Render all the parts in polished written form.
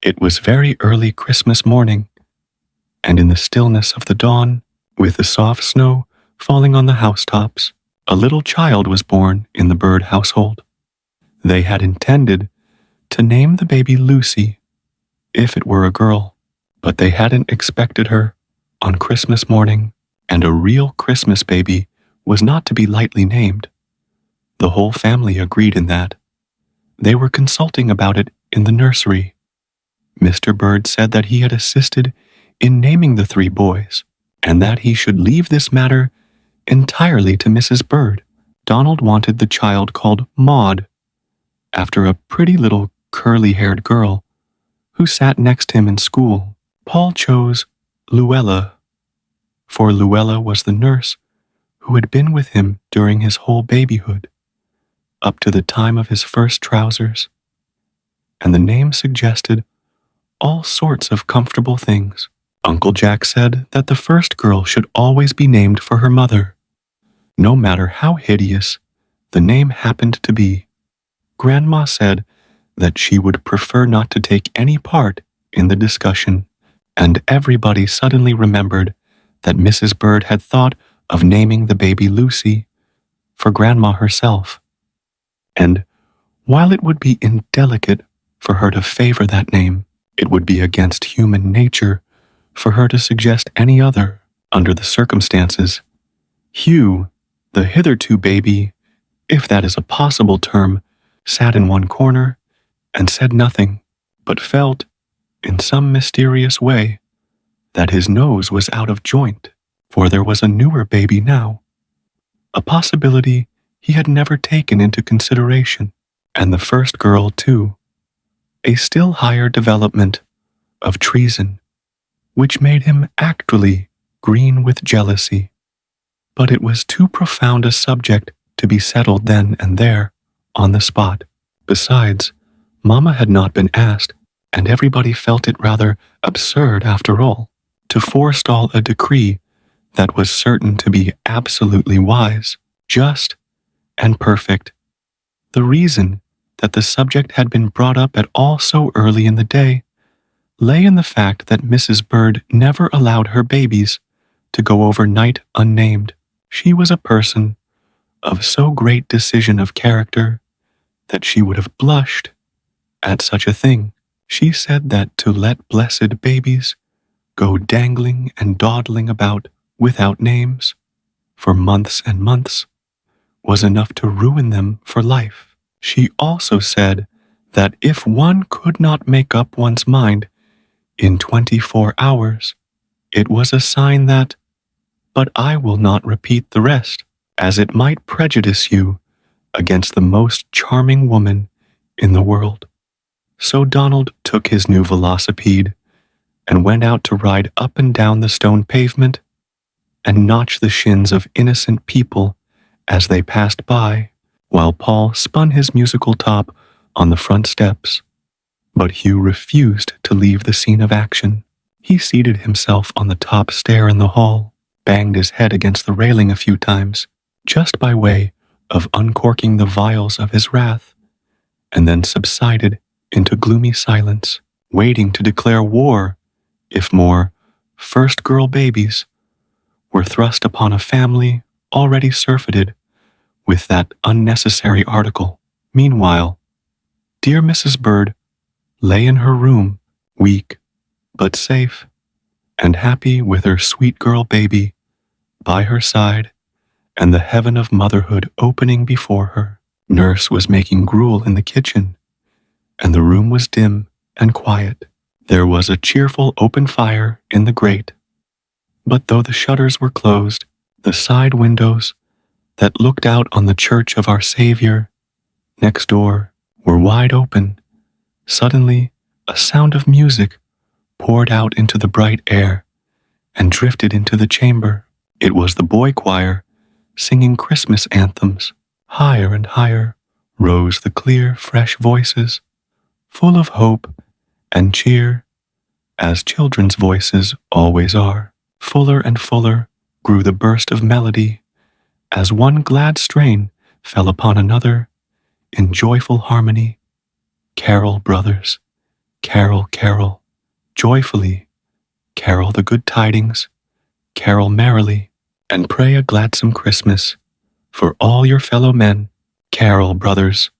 It was very early Christmas morning, and in the stillness of the dawn, with the soft snow falling on the housetops, a little child was born in the Bird household. They had intended to name the baby Lucy, if it were a girl, but they hadn't expected her on Christmas morning, and a real Christmas baby was not to be lightly named. The whole family agreed in that. They were consulting about it in the nursery. Mr. Bird said that he had assisted in naming the three boys, and that he should leave this matter entirely to Mrs. Bird. Donald wanted the child called Maud, after a pretty little curly-haired girl who sat next him in school. Paul chose Luella, for Luella was the nurse who had been with him during his whole babyhood, up to the time of his first trousers, and the name suggested all sorts of comfortable things. Uncle Jack said that the first girl should always be named for her mother, no matter how hideous the name happened to be. Grandma said that she would prefer not to take any part in the discussion, and everybody suddenly remembered that Mrs. Bird had thought of naming the baby Lucy for Grandma herself. And while it would be indelicate for her to favor that name, it would be against human nature for her to suggest any other under the circumstances. Hugh, the hitherto baby, if that is a possible term, sat in one corner and said nothing, but felt, in some mysterious way, that his nose was out of joint, for there was a newer baby now, a possibility he had never taken into consideration, and the first girl, too, a still higher development of treason, which made him actually green with jealousy. But it was too profound a subject to be settled then and there, on the spot. Besides, Mama had not been asked, and everybody felt it rather absurd, after all, to forestall a decree that was certain to be absolutely wise, just, and perfect. The reason that the subject had been brought up at all so early in the day lay in the fact that Mrs. Bird never allowed her babies to go over night unnamed. She was a person of so great decision of character that she would have blushed at such a thing. She said that to let blessed babies go dangling and dawdling about without names for months and months was enough to ruin them for life. She also said that if one could not make up one's mind in 24 hours, it was a sign that, but I will not repeat the rest, as it might prejudice you against the most charming woman in the world. So Donald took his new velocipede and went out to ride up and down the stone pavement and notch the shins of innocent people as they passed by, while Paul spun his musical top on the front steps. But Hugh refused to leave the scene of action. He seated himself on the top stair in the hall, banged his head against the railing a few times, just by way of uncorking the vials of his wrath, and then subsided into gloomy silence, waiting to declare war if more first girl babies were thrust upon a family already surfeited with that unnecessary article. Meanwhile, dear Mrs. Bird lay in her room, weak but safe, and happy with her sweet girl baby by her side and the heaven of motherhood opening before her. Nurse was making gruel in the kitchen, and the room was dim and quiet. There was a cheerful open fire in the grate, but though the shutters were closed, the side windows that looked out on the church of our Savior next door were wide open. Suddenly, a sound of music poured out into the bright air and drifted into the chamber. It was the boy choir singing Christmas anthems. Higher and higher rose the clear, fresh voices, full of hope and cheer, as children's voices always are. Fuller and fuller grew the burst of melody, as one glad strain fell upon another in joyful harmony. Carol, brothers, Carol, carol, joyfully, carol the good tidings, carol merrily, and pray a gladsome Christmas for all your fellow men. Carol, brothers,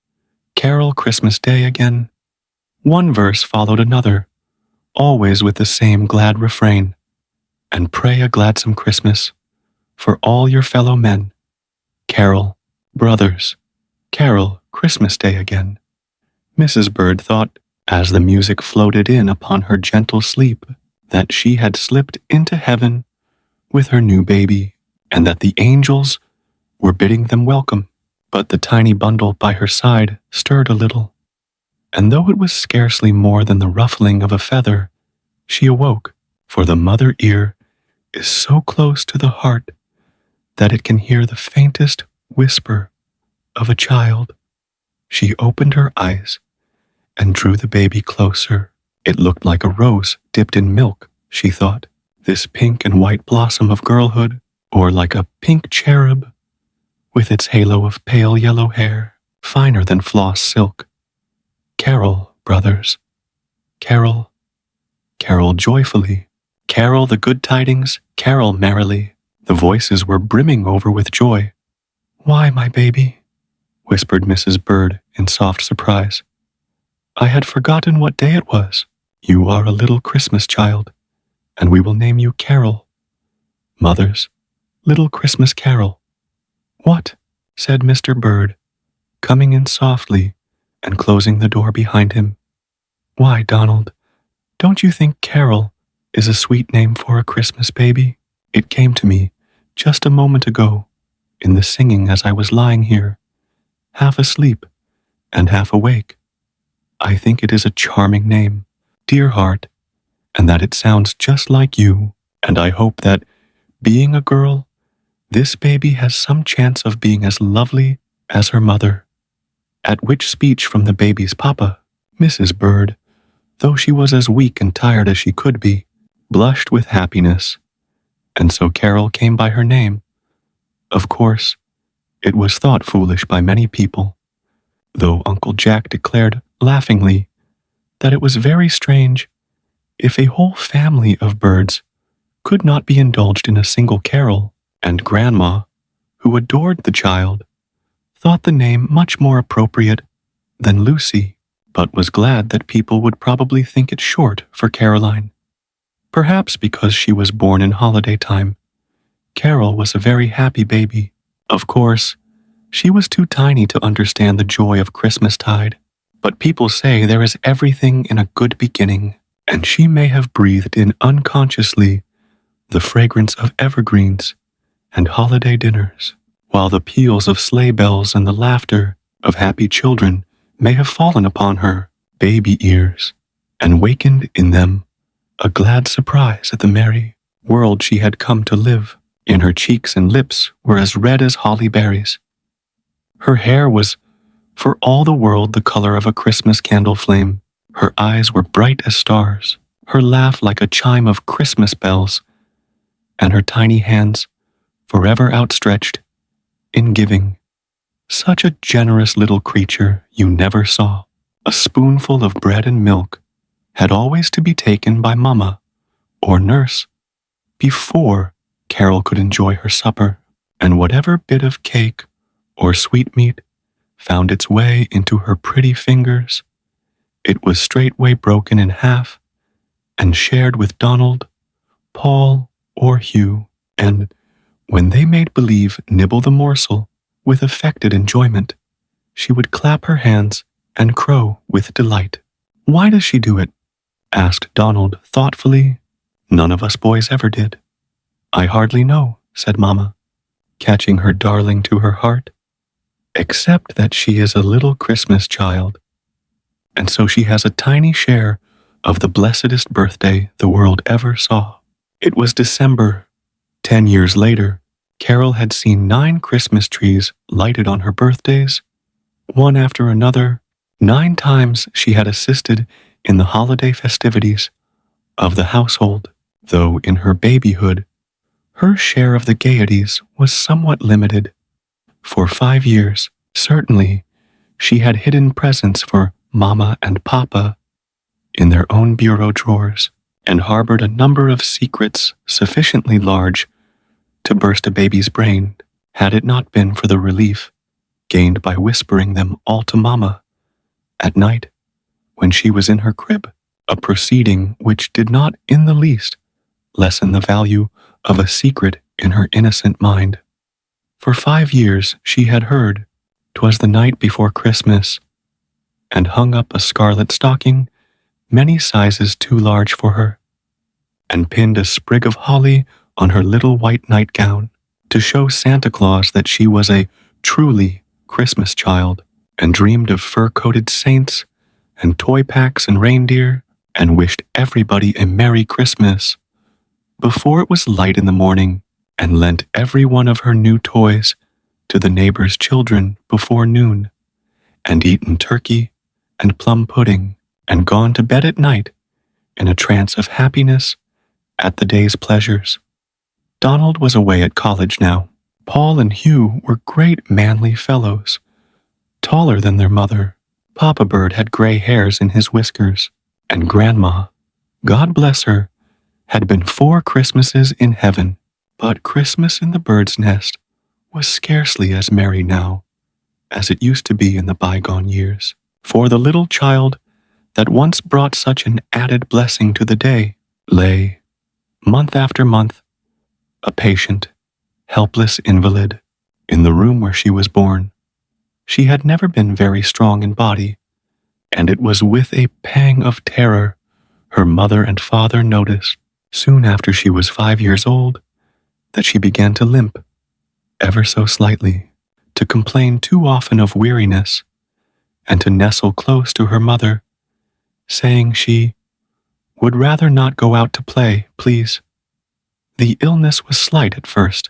carol Christmas Day again. One verse followed another, always with the same glad refrain, and pray a gladsome Christmas for all your fellow men. Carol, brothers, carol Christmas Day again. Mrs. Bird thought, as the music floated in upon her gentle sleep, that she had slipped into heaven with her new baby, and that the angels were bidding them welcome. But the tiny bundle by her side stirred a little, and though it was scarcely more than the ruffling of a feather, she awoke, for the mother ear is so close to the heart that it can hear the faintest whisper of a child. She opened her eyes and drew the baby closer. It looked like a rose dipped in milk, she thought, this pink and white blossom of girlhood, or like a pink cherub with its halo of pale yellow hair, finer than floss silk. Carol, brothers, carol, carol joyfully, carol the good tidings, carol merrily. The voices were brimming over with joy. Why, my baby, whispered Mrs. Bird in soft surprise. I had forgotten what day it was. You are a little Christmas child, and we will name you Carol. Mother's little Christmas Carol. What? Said Mr. Bird, coming in softly and closing the door behind him. Why, Donald, don't you think Carol is a sweet name for a Christmas baby? It came to me just a moment ago in the singing as I was lying here, half asleep and half awake. I think it is a charming name, dear heart, and that it sounds just like you, and I hope that, being a girl, this baby has some chance of being as lovely as her mother. At which speech from the baby's papa, Mrs. Bird, though she was as weak and tired as she could be, blushed with happiness, and so Carol came by her name. Of course, it was thought foolish by many people, though Uncle Jack declared laughingly that it was very strange if a whole family of birds could not be indulged in a single carol, and Grandma, who adored the child, thought the name much more appropriate than Lucy, but was glad that people would probably think it short for Caroline. Perhaps because she was born in holiday time, Carol was a very happy baby. Of course, she was too tiny to understand the joy of Christmastide, but people say there is everything in a good beginning, and she may have breathed in unconsciously the fragrance of evergreens and holiday dinners, while the peals of sleigh bells and the laughter of happy children may have fallen upon her baby ears and wakened in them a glad surprise at the merry world she had come to live in. Her cheeks and lips were as red as holly berries. Her hair was for all the world the color of a Christmas candle flame. Her eyes were bright as stars, her laugh like a chime of Christmas bells, and her tiny hands forever outstretched in giving. Such a generous little creature you never saw. A spoonful of bread and milk had always to be taken by Mamma or Nurse before Carol could enjoy her supper, and whatever bit of cake or sweetmeat found its way into her pretty fingers, it was straightway broken in half and shared with Donald, Paul, or Hugh, and when they made believe nibble the morsel with affected enjoyment, she would clap her hands and crow with delight. Why does she do it? Asked Donald thoughtfully. None of us boys ever did. I hardly know, said Mamma, catching her darling to her heart, except that she is a little Christmas child, and so she has a tiny share of the blessedest birthday the world ever saw. It was December. 10 years later, Carol had seen 9 Christmas trees lighted on her birthdays, one after another. 9 times she had assisted in the holiday festivities of the household, though in her babyhood, her share of the gaieties was somewhat limited. For 5 years, certainly, she had hidden presents for Mamma and Papa, in their own bureau drawers and harbored a number of secrets sufficiently large to burst a baby's brain had it not been for the relief gained by whispering them all to Mama at night when she was in her crib, a proceeding which did not in the least lessen the value of a secret in her innocent mind. For 5 years she had heard 'twas the night before Christmas, and hung up a scarlet stocking many sizes too large for her, and pinned a sprig of holly on her little white nightgown to show Santa Claus that she was a truly Christmas child, and dreamed of fur-coated saints and toy packs and reindeer, and wished everybody a Merry Christmas before it was light in the morning, and lent every one of her new toys to the neighbors' children before noon, and eaten turkey and plum pudding, and gone to bed at night in a trance of happiness at the day's pleasures. Donald was away at college now. Paul and Hugh were great manly fellows, taller than their mother. Papa Bird had gray hairs in his whiskers, and Grandma, God bless her, had been 4 Christmases in heaven. But Christmas in the bird's nest was scarcely as merry now as it used to be in the bygone years. For the little child that once brought such an added blessing to the day lay, month after month, a patient, helpless invalid, in the room where she was born. She had never been very strong in body, and it was with a pang of terror her mother and father noticed, soon after she was 5 years old, that she began to limp, ever so slightly, to complain too often of weariness, and to nestle close to her mother, saying she would rather not go out to play, please. The illness was slight at first,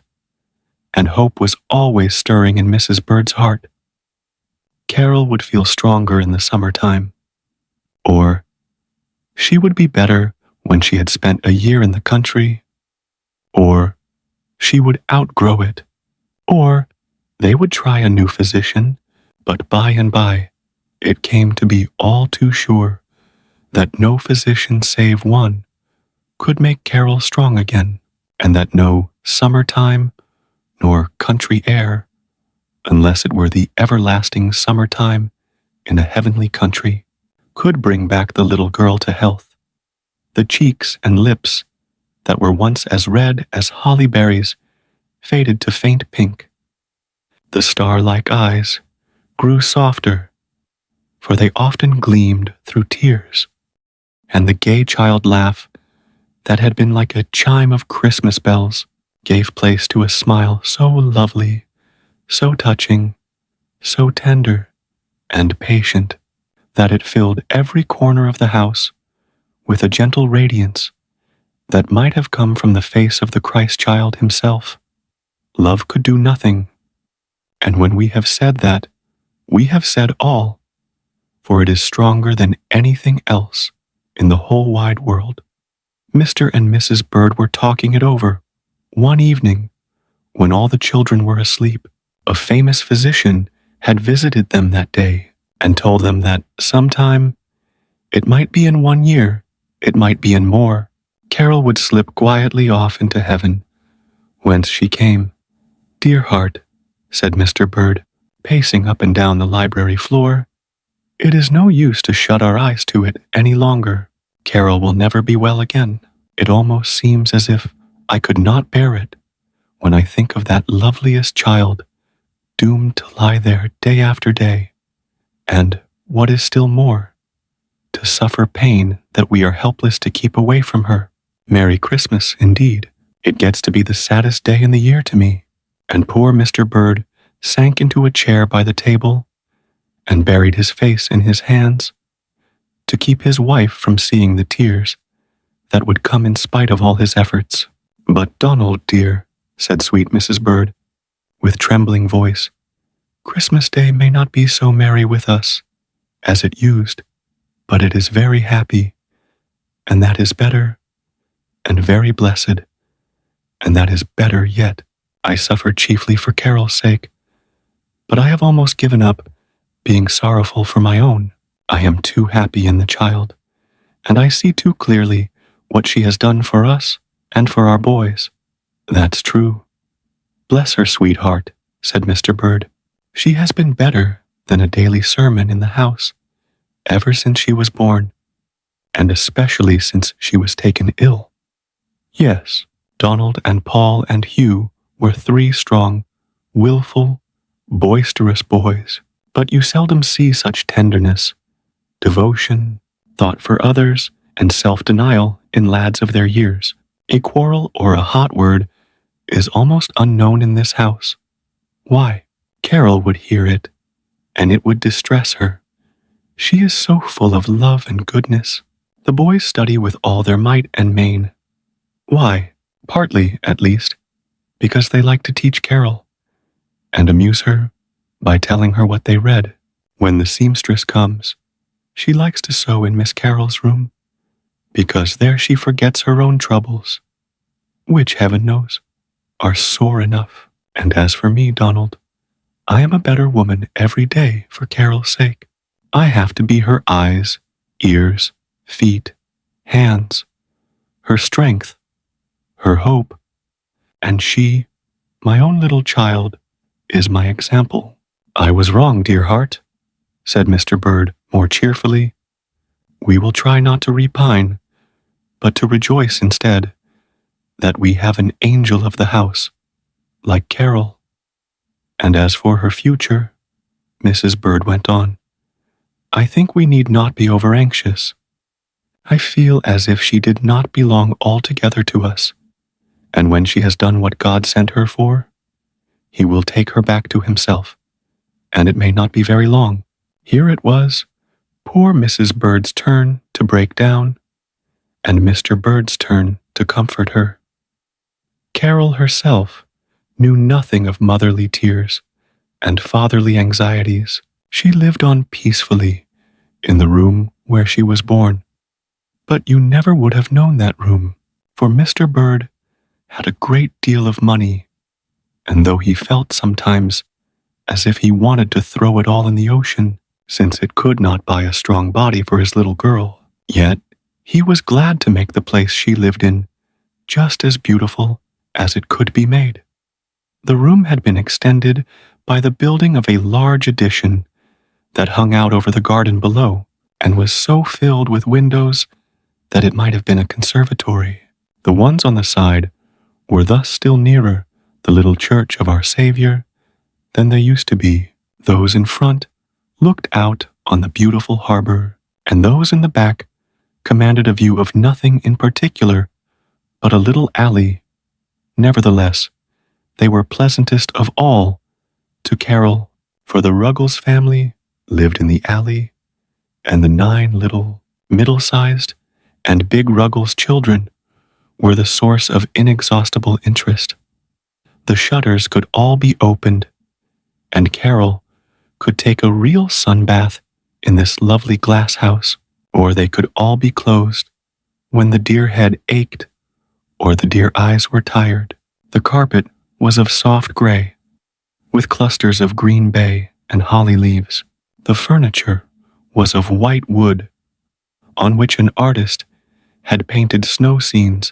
and hope was always stirring in Mrs. Bird's heart. Carol would feel stronger in the summertime, or she would be better when she had spent a year in the country, or she would outgrow it, or they would try a new physician, but by and by it came to be all too sure that no physician save one could make Carol strong again, and that no summertime nor country air, unless it were the everlasting summertime in a heavenly country, could bring back the little girl to health. The cheeks and lips that were once as red as holly berries faded to faint pink. The star-like eyes grew softer, for they often gleamed through tears, and the gay child laugh that had been like a chime of Christmas bells gave place to a smile so lovely, so touching, so tender and patient, that it filled every corner of the house with a gentle radiance that might have come from the face of the Christ child himself. Love could do nothing, and when we have said that, we have said all, for it is stronger than anything else in the whole wide world. Mr. and Mrs. Bird were talking it over one evening when all the children were asleep. A famous physician had visited them that day and told them that sometime, it might be in 1 year, it might be in more, Carol would slip quietly off into heaven, whence she came. Dear heart, said Mr. Bird, pacing up and down the library floor, it is no use to shut our eyes to it any longer. Carol will never be well again. It almost seems as if I could not bear it when I think of that loveliest child doomed to lie there day after day, and, what is still more, to suffer pain that we are helpless to keep away from her. Merry Christmas, indeed. It gets to be the saddest day in the year to me. And poor Mr. Bird sank into a chair by the table and buried his face in his hands to keep his wife from seeing the tears that would come in spite of all his efforts. But Donald, dear, said sweet Mrs. Bird, with trembling voice, Christmas Day may not be so merry with us as it used, but it is very happy, and that is better, and very blessed, and that is better yet. I suffer chiefly for Carol's sake, but I have almost given up being sorrowful for my own. I am too happy in the child, and I see too clearly what she has done for us and for our boys. That's true. Bless her sweetheart, said Mr. Bird. She has been better than a daily sermon in the house ever since she was born, and especially since she was taken ill. Yes, Donald and Paul and Hugh were three strong, willful, boisterous boys, but you seldom see such tenderness, devotion, thought for others, and self-denial in lads of their years. A quarrel or a hot word is almost unknown in this house. Why? Carol would hear it, and it would distress her. She is so full of love and goodness. The boys study with all their might and main. Why? Partly, at least, because they like to teach Carol, and amuse her by telling her what they read. When the seamstress comes, she likes to sew in Miss Carol's room, because there she forgets her own troubles, which, heaven knows, are sore enough. And as for me, Donald, I am a better woman every day for Carol's sake. I have to be her eyes, ears, feet, hands, her strength, her hope, and she, my own little child, is my example. I was wrong, dear heart, said Mr. Bird more cheerfully. We will try not to repine, but to rejoice instead that we have an angel of the house, like Carol. And as for her future, Mrs. Bird went on, I think we need not be over-anxious. I feel as if she did not belong altogether to us, and when she has done what God sent her for, He will take her back to Himself, and it may not be very long. Here it was, poor Mrs. Bird's turn to break down, and Mr. Bird's turn to comfort her. Carol herself knew nothing of motherly tears and fatherly anxieties. She lived on peacefully in the room where she was born. But you never would have known that room, for Mr. Bird had a great deal of money, and though he felt sometimes as if he wanted to throw it all in the ocean, since it could not buy a strong body for his little girl, yet he was glad to make the place she lived in just as beautiful as it could be made. The room had been extended by the building of a large addition that hung out over the garden below, and was so filled with windows that it might have been a conservatory. The ones on the side were thus still nearer the little church of our Savior than they used to be. Those in front looked out on the beautiful harbor, and those in the back commanded a view of nothing in particular but a little alley. Nevertheless, they were pleasantest of all to Carol, for the Ruggles family lived in the alley, and the 9 little, middle-sized, and big Ruggles children were the source of inexhaustible interest. The shutters could all be opened, and Carol could take a real sunbath in this lovely glass house, or they could all be closed when the dear head ached or the dear eyes were tired. The carpet was of soft gray, with clusters of green bay and holly leaves. The furniture was of white wood, on which an artist had painted snow scenes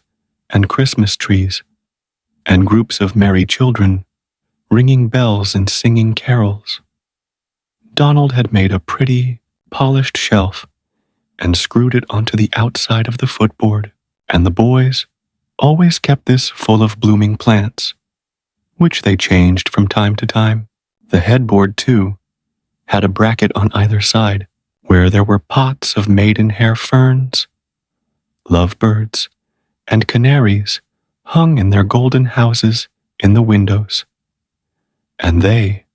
and Christmas trees, and groups of merry children ringing bells and singing carols. Donald had made a pretty, polished shelf and screwed it onto the outside of the footboard, and the boys always kept this full of blooming plants, which they changed from time to time. The headboard, too, had a bracket on either side, where there were pots of maidenhair ferns, lovebirds, and canaries hung in their golden houses in the windows. And they,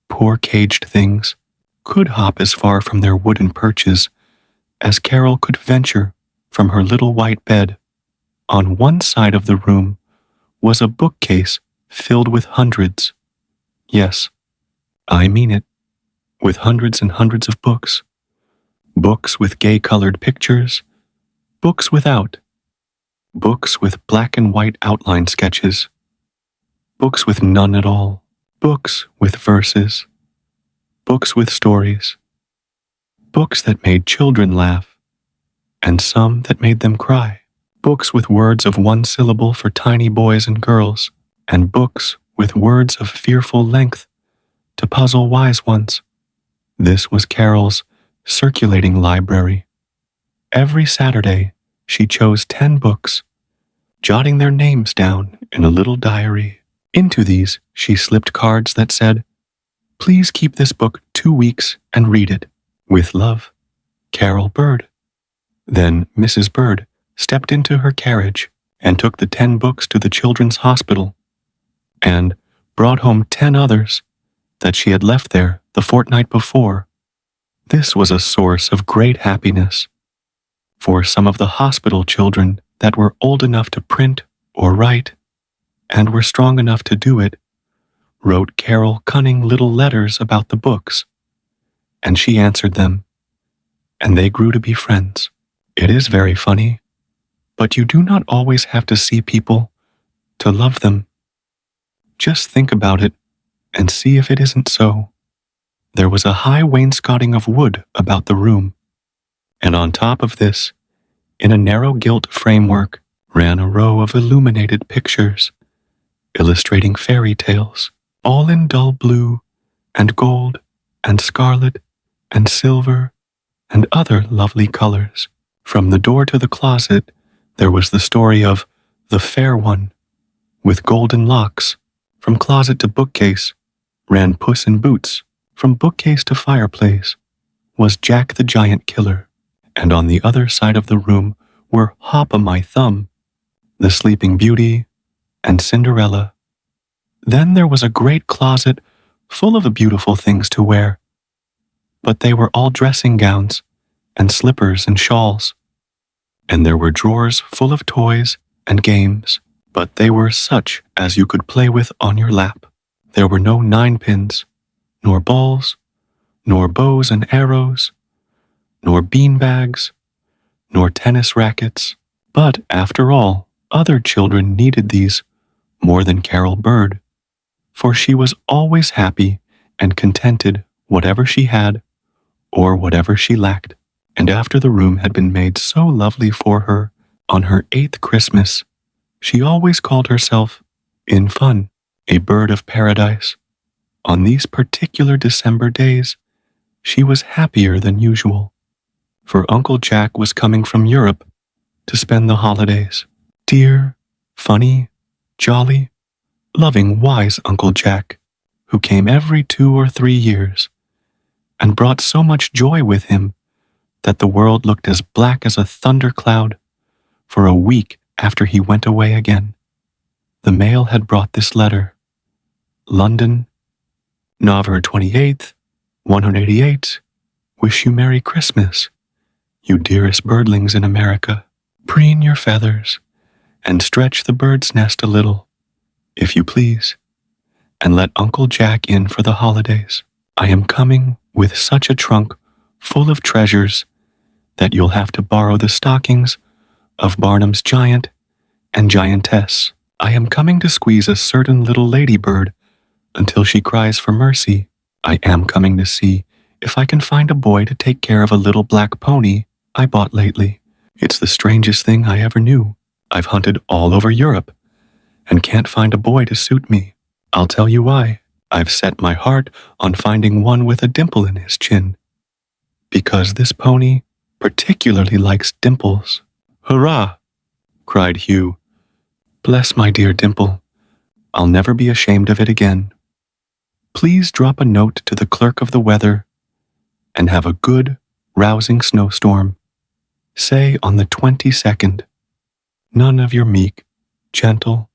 poor caged things, could hop as far from their wooden perches as Carol could venture from her little white bed. On one side of the room was a bookcase filled with hundreds, yes, I mean it, with hundreds and hundreds of books. Books with gay-colored pictures, books without, books with black and white outline sketches, books with none at all, books with verses, books with stories, books that made children laugh, and some that made them cry. Books with words of one syllable for tiny boys and girls, and books with words of fearful length to puzzle wise ones. This was Carol's circulating library. Every Saturday, she chose 10 books, jotting their names down in a little diary. Into these, she slipped cards that said, "Please keep this book 2 weeks and read it. With love, Carol Bird." Then Mrs. Bird stepped into her carriage and took the 10 books to the children's hospital and brought home 10 others that she had left there the fortnight before. This was a source of great happiness, for some of the hospital children that were old enough to print or write and were strong enough to do it wrote Carol cunning little letters about the books, and she answered them, and they grew to be friends. It is very funny, but you do not always have to see people to love them. Just think about it and see if it isn't so. There was a high wainscoting of wood about the room, and on top of this, in a narrow gilt framework, ran a row of illuminated pictures, illustrating fairy tales, all in dull blue and gold and scarlet and silver and other lovely colors. From the door to the closet, there was the story of the Fair One with golden locks. From closet to bookcase ran Puss in Boots. From bookcase to fireplace was Jack the Giant Killer. And on the other side of the room were Hop-o'-my-Thumb, the Sleeping Beauty, and Cinderella. Then there was a great closet full of beautiful things to wear, but they were all dressing gowns and slippers and shawls. And there were drawers full of toys and games, but they were such as you could play with on your lap. There were no 9-pins, nor balls, nor bows and arrows, nor beanbags, nor tennis rackets. But after all, other children needed these more than Carol Bird, for she was always happy and contented whatever she had or whatever she lacked. And after the room had been made so lovely for her on her 8th Christmas, she always called herself, in fun, a bird of paradise. On these particular December days, she was happier than usual, for Uncle Jack was coming from Europe to spend the holidays. Dear, funny, jolly, loving, wise Uncle Jack, who came every 2 or 3 years, and brought so much joy with him that the world looked as black as a thundercloud for a week after he went away again. The mail had brought this letter. London, November 28th, 188. Wish you Merry Christmas, you dearest birdlings in America. Preen your feathers and stretch the bird's nest a little, if you please, and let Uncle Jack in for the holidays. I am coming with such a trunk full of treasures that you'll have to borrow the stockings of Barnum's giant and giantess. I am coming to squeeze a certain little ladybird until she cries for mercy. I am coming to see if I can find a boy to take care of a little black pony I bought lately. It's the strangest thing I ever knew. I've hunted all over Europe and can't find a boy to suit me. I'll tell you why. I've set my heart on finding one with a dimple in his chin, because this pony particularly likes dimples. Hurrah! Cried Hugh. Bless my dear dimple. I'll never be ashamed of it again. Please drop a note to the clerk of the weather and have a good, rousing snowstorm. Say on the 22nd. None of your meek, gentle,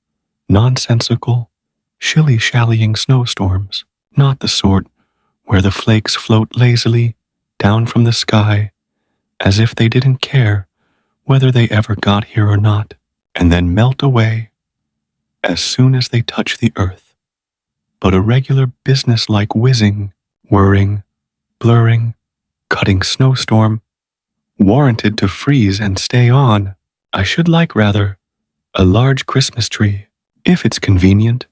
nonsensical, shilly-shallying snowstorms. Not the sort where the flakes float lazily down from the sky as if they didn't care whether they ever got here or not, and then melt away as soon as they touch the earth. But a regular business-like whizzing, whirring, blurring, cutting snowstorm, warranted to freeze and stay on. I should like rather a large Christmas tree, if it's convenient,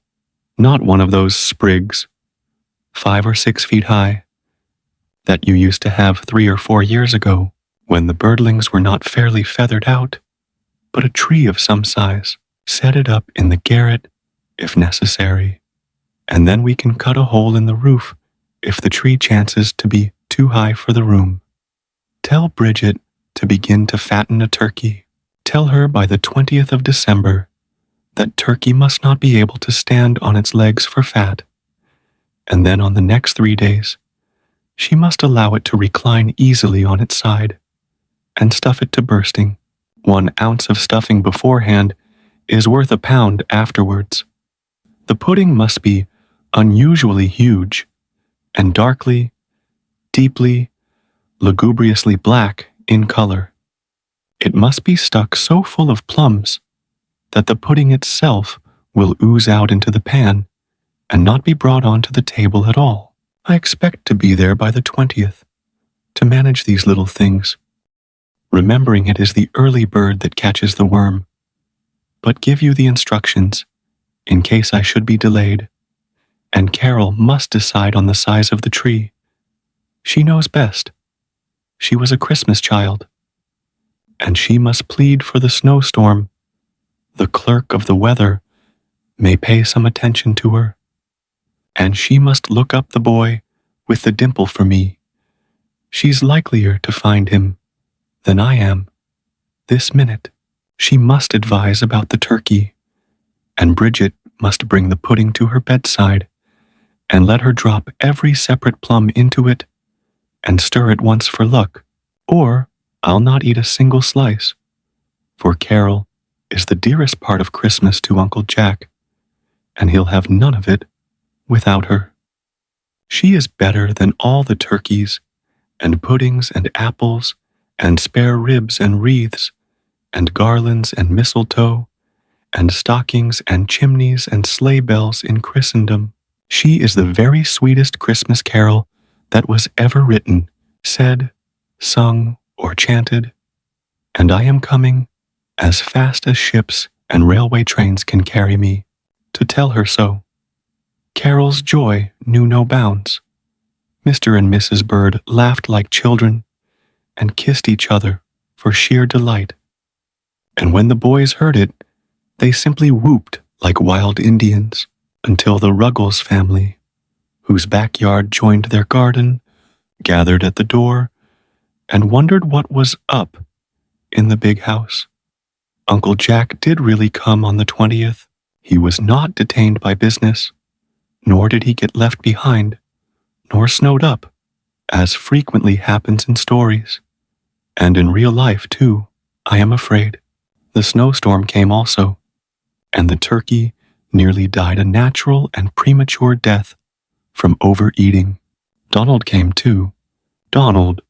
not one of those sprigs, 5 or 6 feet high, that you used to have 3 or 4 years ago. When the birdlings were not fairly feathered out, but a tree of some size, set it up in the garret if necessary, and then we can cut a hole in the roof if the tree chances to be too high for the room. Tell Bridget to begin to fatten a turkey. Tell her by the 20th of December that turkey must not be able to stand on its legs for fat, and then on the next 3 days, she must allow it to recline easily on its side and stuff it to bursting. 1 ounce of stuffing beforehand is worth a pound afterwards. The pudding must be unusually huge and darkly, deeply, lugubriously black in color. It must be stuck so full of plums that the pudding itself will ooze out into the pan and not be brought onto the table at all. I expect to be there by the 20th to manage these little things, remembering it is the early bird that catches the worm, but give you the instructions in case I should be delayed, and Carol must decide on the size of the tree. She knows best. She was a Christmas child, and she must plead for the snowstorm. The clerk of the weather may pay some attention to her, and she must look up the boy with the dimple for me. She's likelier to find him than I am this minute. She must advise about the turkey, and Bridget must bring the pudding to her bedside and let her drop every separate plum into it and stir it once for luck, or I'll not eat a single slice, for Carol is the dearest part of Christmas to Uncle Jack, and he'll have none of it without her. She is better than all the turkeys and puddings and apples and spare ribs and wreaths and garlands and mistletoe and stockings and chimneys and sleigh bells in Christendom. She is the very sweetest Christmas carol that was ever written, said, sung, or chanted, and I am coming as fast as ships and railway trains can carry me to tell her so. Carol's joy knew no bounds. Mr. and Mrs. Bird laughed like children and kissed each other for sheer delight. And when the boys heard it, they simply whooped like wild Indians until the Ruggles family, whose backyard joined their garden, gathered at the door and wondered what was up in the big house. Uncle Jack did really come on the 20th. He was not detained by business, nor did he get left behind, nor snowed up, as frequently happens in stories, and in real life too, I am afraid. The snowstorm came also, and the turkey nearly died a natural and premature death from overeating. Donald came too. Donald,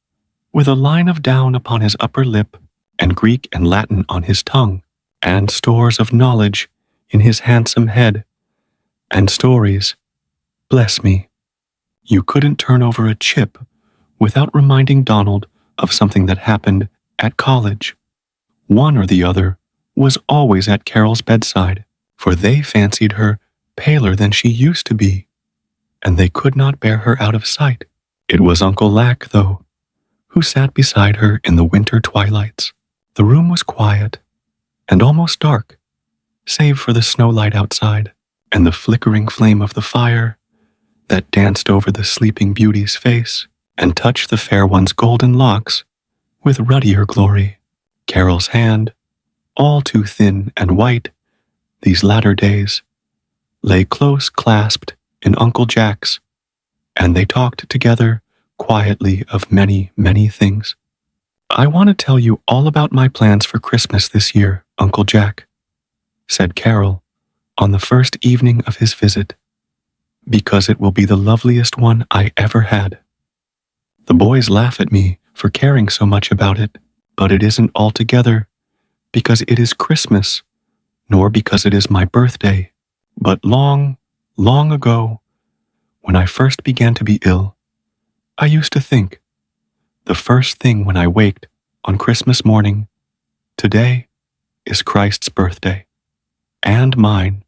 with a line of down upon his upper lip, and Greek and Latin on his tongue, and stores of knowledge in his handsome head, and stories. Bless me, you couldn't turn over a chip without reminding Donald of something that happened at college. One or the other was always at Carol's bedside, for they fancied her paler than she used to be, and they could not bear her out of sight. It was Uncle Lack, though, who sat beside her in the winter twilights. The room was quiet and almost dark, save for the snowlight outside and the flickering flame of the fire that danced over the sleeping beauty's face and touched the fair one's golden locks with ruddier glory. Carol's hand, all too thin and white these latter days, lay close clasped in Uncle Jack's, and they talked together quietly of many, many things. I want to tell you all about my plans for Christmas this year, Uncle Jack, said Carol on the first evening of his visit, because it will be the loveliest one I ever had. The boys laugh at me for caring so much about it, but it isn't altogether because it is Christmas, nor because it is my birthday, but long, long ago, when I first began to be ill, I used to think, the first thing when I waked on Christmas morning, today is Christ's birthday, and mine.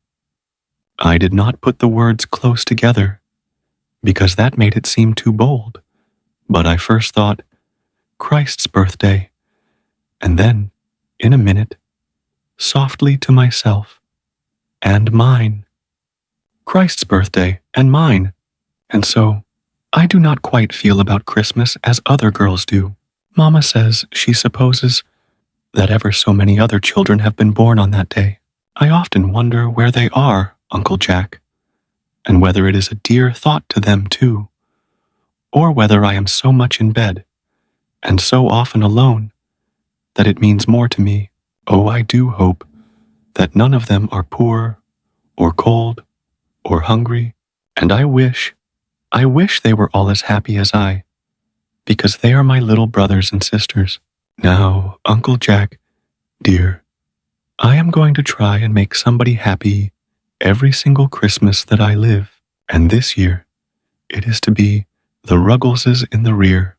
I did not put the words close together, because that made it seem too bold, but I first thought, Christ's birthday, and then, in a minute, softly to myself, and mine. Christ's birthday and mine. And so, I do not quite feel about Christmas as other girls do. Mama says she supposes that ever so many other children have been born on that day. I often wonder where they are, Uncle Jack, and whether it is a dear thought to them too, or whether I am so much in bed, and so often alone, that it means more to me. Oh, I do hope that none of them are poor, or cold, or hungry, and I wish they were all as happy as I, because they are my little brothers and sisters. Now, Uncle Jack, dear, I am going to try and make somebody happy every single Christmas that I live, and this year it is to be the Ruggleses in the rear,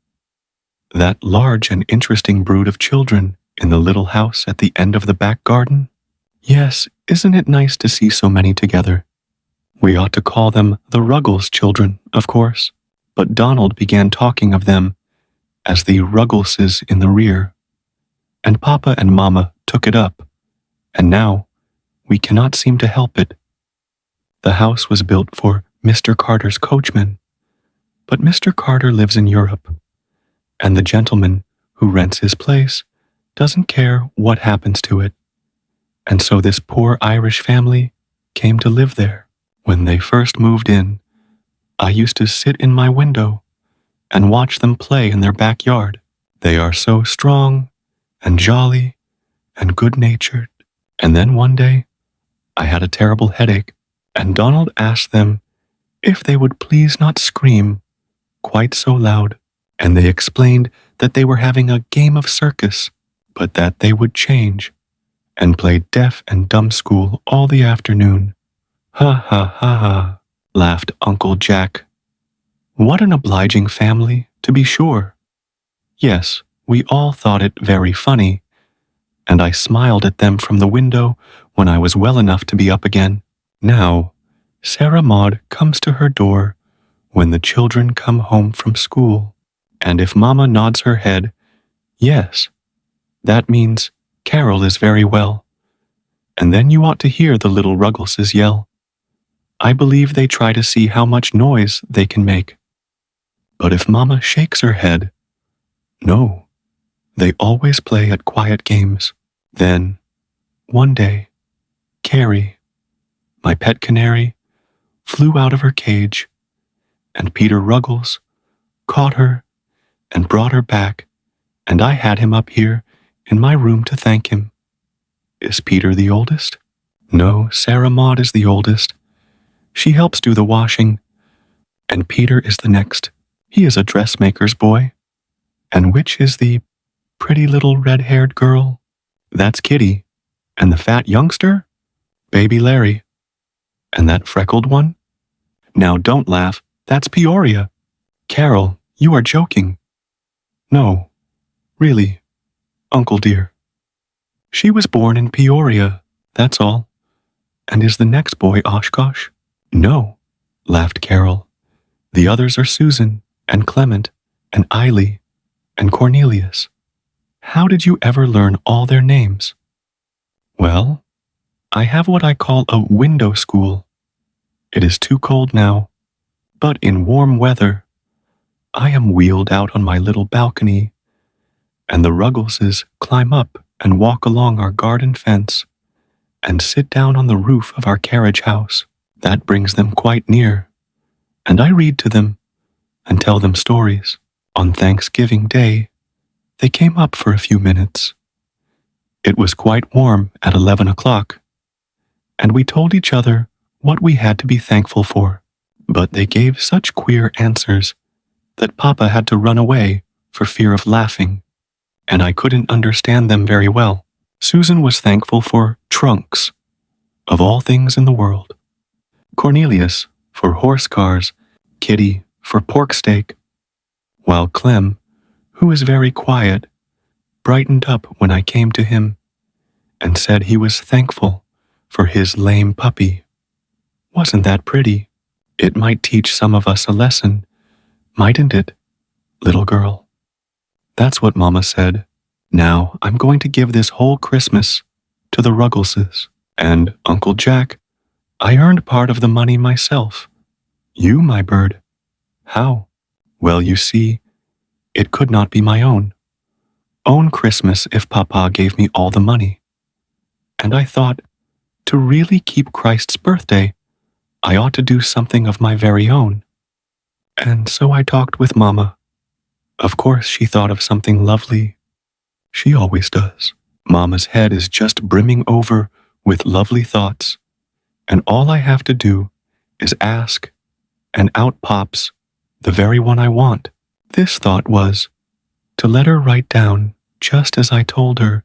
that large and interesting brood of children in the little house at the end of the back garden. Yes, isn't it nice to see so many together? We ought to call them the Ruggles children, of course, but Donald began talking of them as the Ruggleses in the rear, and Papa and Mama took it up, and now we cannot seem to help it. The house was built for Mr. Carter's coachman, but Mr. Carter lives in Europe, and the gentleman who rents his place doesn't care what happens to it, and so this poor Irish family came to live there. When they first moved in, I used to sit in my window and watch them play in their backyard. They are so strong and jolly and good-natured. And then one day, I had a terrible headache, and Donald asked them if they would please not scream quite so loud, and they explained that they were having a game of circus, but that they would change and play deaf and dumb school all the afternoon. Ha ha ha ha, laughed Uncle Jack. What an obliging family, to be sure. Yes, we all thought it very funny, and I smiled at them from the window when I was well enough to be up again. Now, Sarah Maud comes to her door when the children come home from school, and if Mama nods her head, yes, that means Carol is very well. And then you ought to hear the little Ruggleses yell. I believe they try to see how much noise they can make. But if Mama shakes her head, no, they always play at quiet games. Then, one day, Carrie, my pet canary, flew out of her cage, and Peter Ruggles caught her and brought her back, and I had him up here in my room to thank him. Is Peter the oldest? No, Sarah Maud is the oldest. She helps do the washing, and Peter is the next. He is a dressmaker's boy. And which is the pretty little red-haired girl? That's Kitty. And the fat youngster? Baby Larry. And that freckled one? Now don't laugh, that's Peoria. Carol, you are joking. No, really, Uncle dear. She was born in Peoria, that's all. And is the next boy Oshkosh? No, laughed Carol. The others are Susan, and Clement, and Eiley, and Cornelius. How did you ever learn all their names? Well, I have what I call a window school. It is too cold now, but in warm weather, I am wheeled out on my little balcony, and the Ruggleses climb up and walk along our garden fence and sit down on the roof of our carriage house. That brings them quite near, and I read to them and tell them stories. On Thanksgiving Day, they came up for a few minutes. It was quite warm at 11 o'clock, and we told each other what we had to be thankful for, but they gave such queer answers that Papa had to run away for fear of laughing, and I couldn't understand them very well. Susan was thankful for trunks, of all things in the world. Cornelius for horse cars, Kitty for pork steak, while Clem, who is very quiet, brightened up when I came to him and said he was thankful for his lame puppy. Wasn't that pretty? It might teach some of us a lesson, mightn't it, little girl? That's what Mama said. Now I'm going to give this whole Christmas to the Ruggleses. And, Uncle Jack, I earned part of the money myself. You, my bird. How? Well, you see, it could not be my own. Own Christmas if Papa gave me all the money. And I thought, to really keep Christ's birthday, I ought to do something of my very own. And so I talked with Mama. Of course, she thought of something lovely. She always does. Mama's head is just brimming over with lovely thoughts, and all I have to do is ask, and out pops the very one I want. This thought was to let her write down, just as I told her,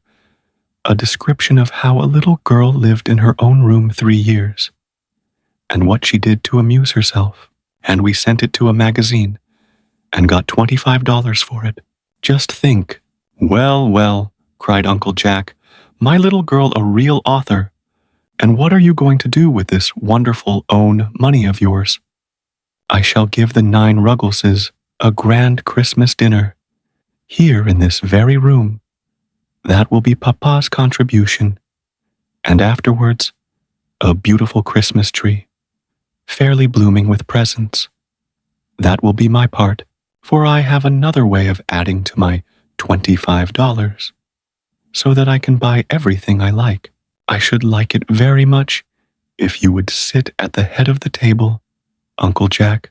a description of how a little girl lived in her own room 3 years, and what she did to amuse herself. And we sent it to a magazine and got $25 for it. Just think. Well, well, cried Uncle Jack, my little girl a real author. And what are you going to do with this wonderful own money of yours? I shall give the 9 Ruggleses a grand Christmas dinner, here in this very room. That will be Papa's contribution. And afterwards, a beautiful Christmas tree, fairly blooming with presents. That will be my part, for I have another way of adding to my $25, so that I can buy everything I like. I should like it very much if you would sit at the head of the table, Uncle Jack,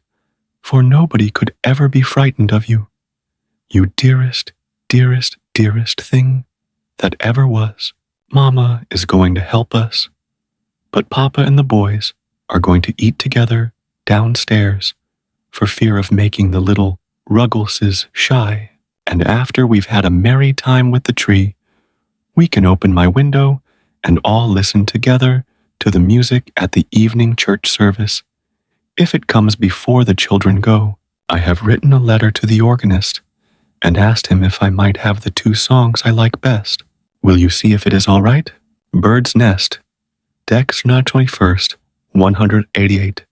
for nobody could ever be frightened of you. You dearest, dearest, dearest thing that ever was. Mama is going to help us, but Papa and the boys are going to eat together downstairs for fear of making the little Ruggleses shy. And after we've had a merry time with the tree, we can open my window and all listen together to the music at the evening church service. If it comes before the children go, I have written a letter to the organist and asked him if I might have the 2 songs I like best. Will you see if it is all right? Bird's Nest, Dexter 21st, 188.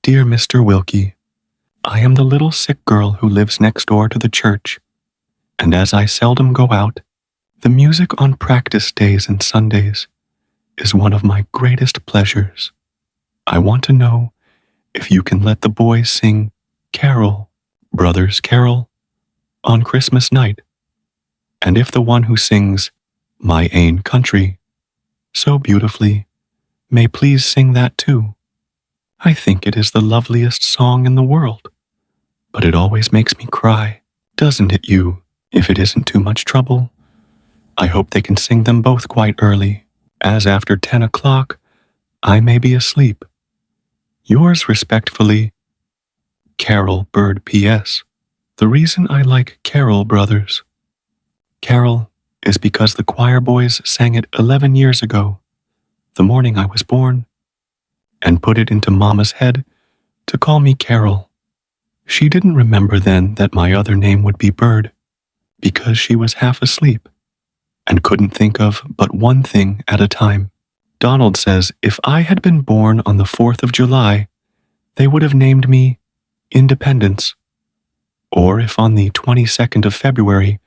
Dear Mr. Wilkie, I am the little sick girl who lives next door to the church, and as I seldom go out, the music on practice days and Sundays is one of my greatest pleasures. I want to know if you can let the boys sing Carol, Brothers Carol, on Christmas night, and if the one who sings My Ain Country so beautifully may please sing that too. I think it is the loveliest song in the world, but it always makes me cry, doesn't it you, if it isn't too much trouble? I hope they can sing them both quite early, as after 10 o'clock I may be asleep. Yours respectfully, Carol Bird P.S. The reason I like Carol Brothers, Carol, is because the choir boys sang it 11 years ago, the morning I was born, and put it into Mama's head to call me Carol. She didn't remember then that my other name would be Bird, because she was half asleep and couldn't think of but one thing at a time. Donald says if I had been born on the 4th of July, they would have named me Independence, or if on the 22nd of February,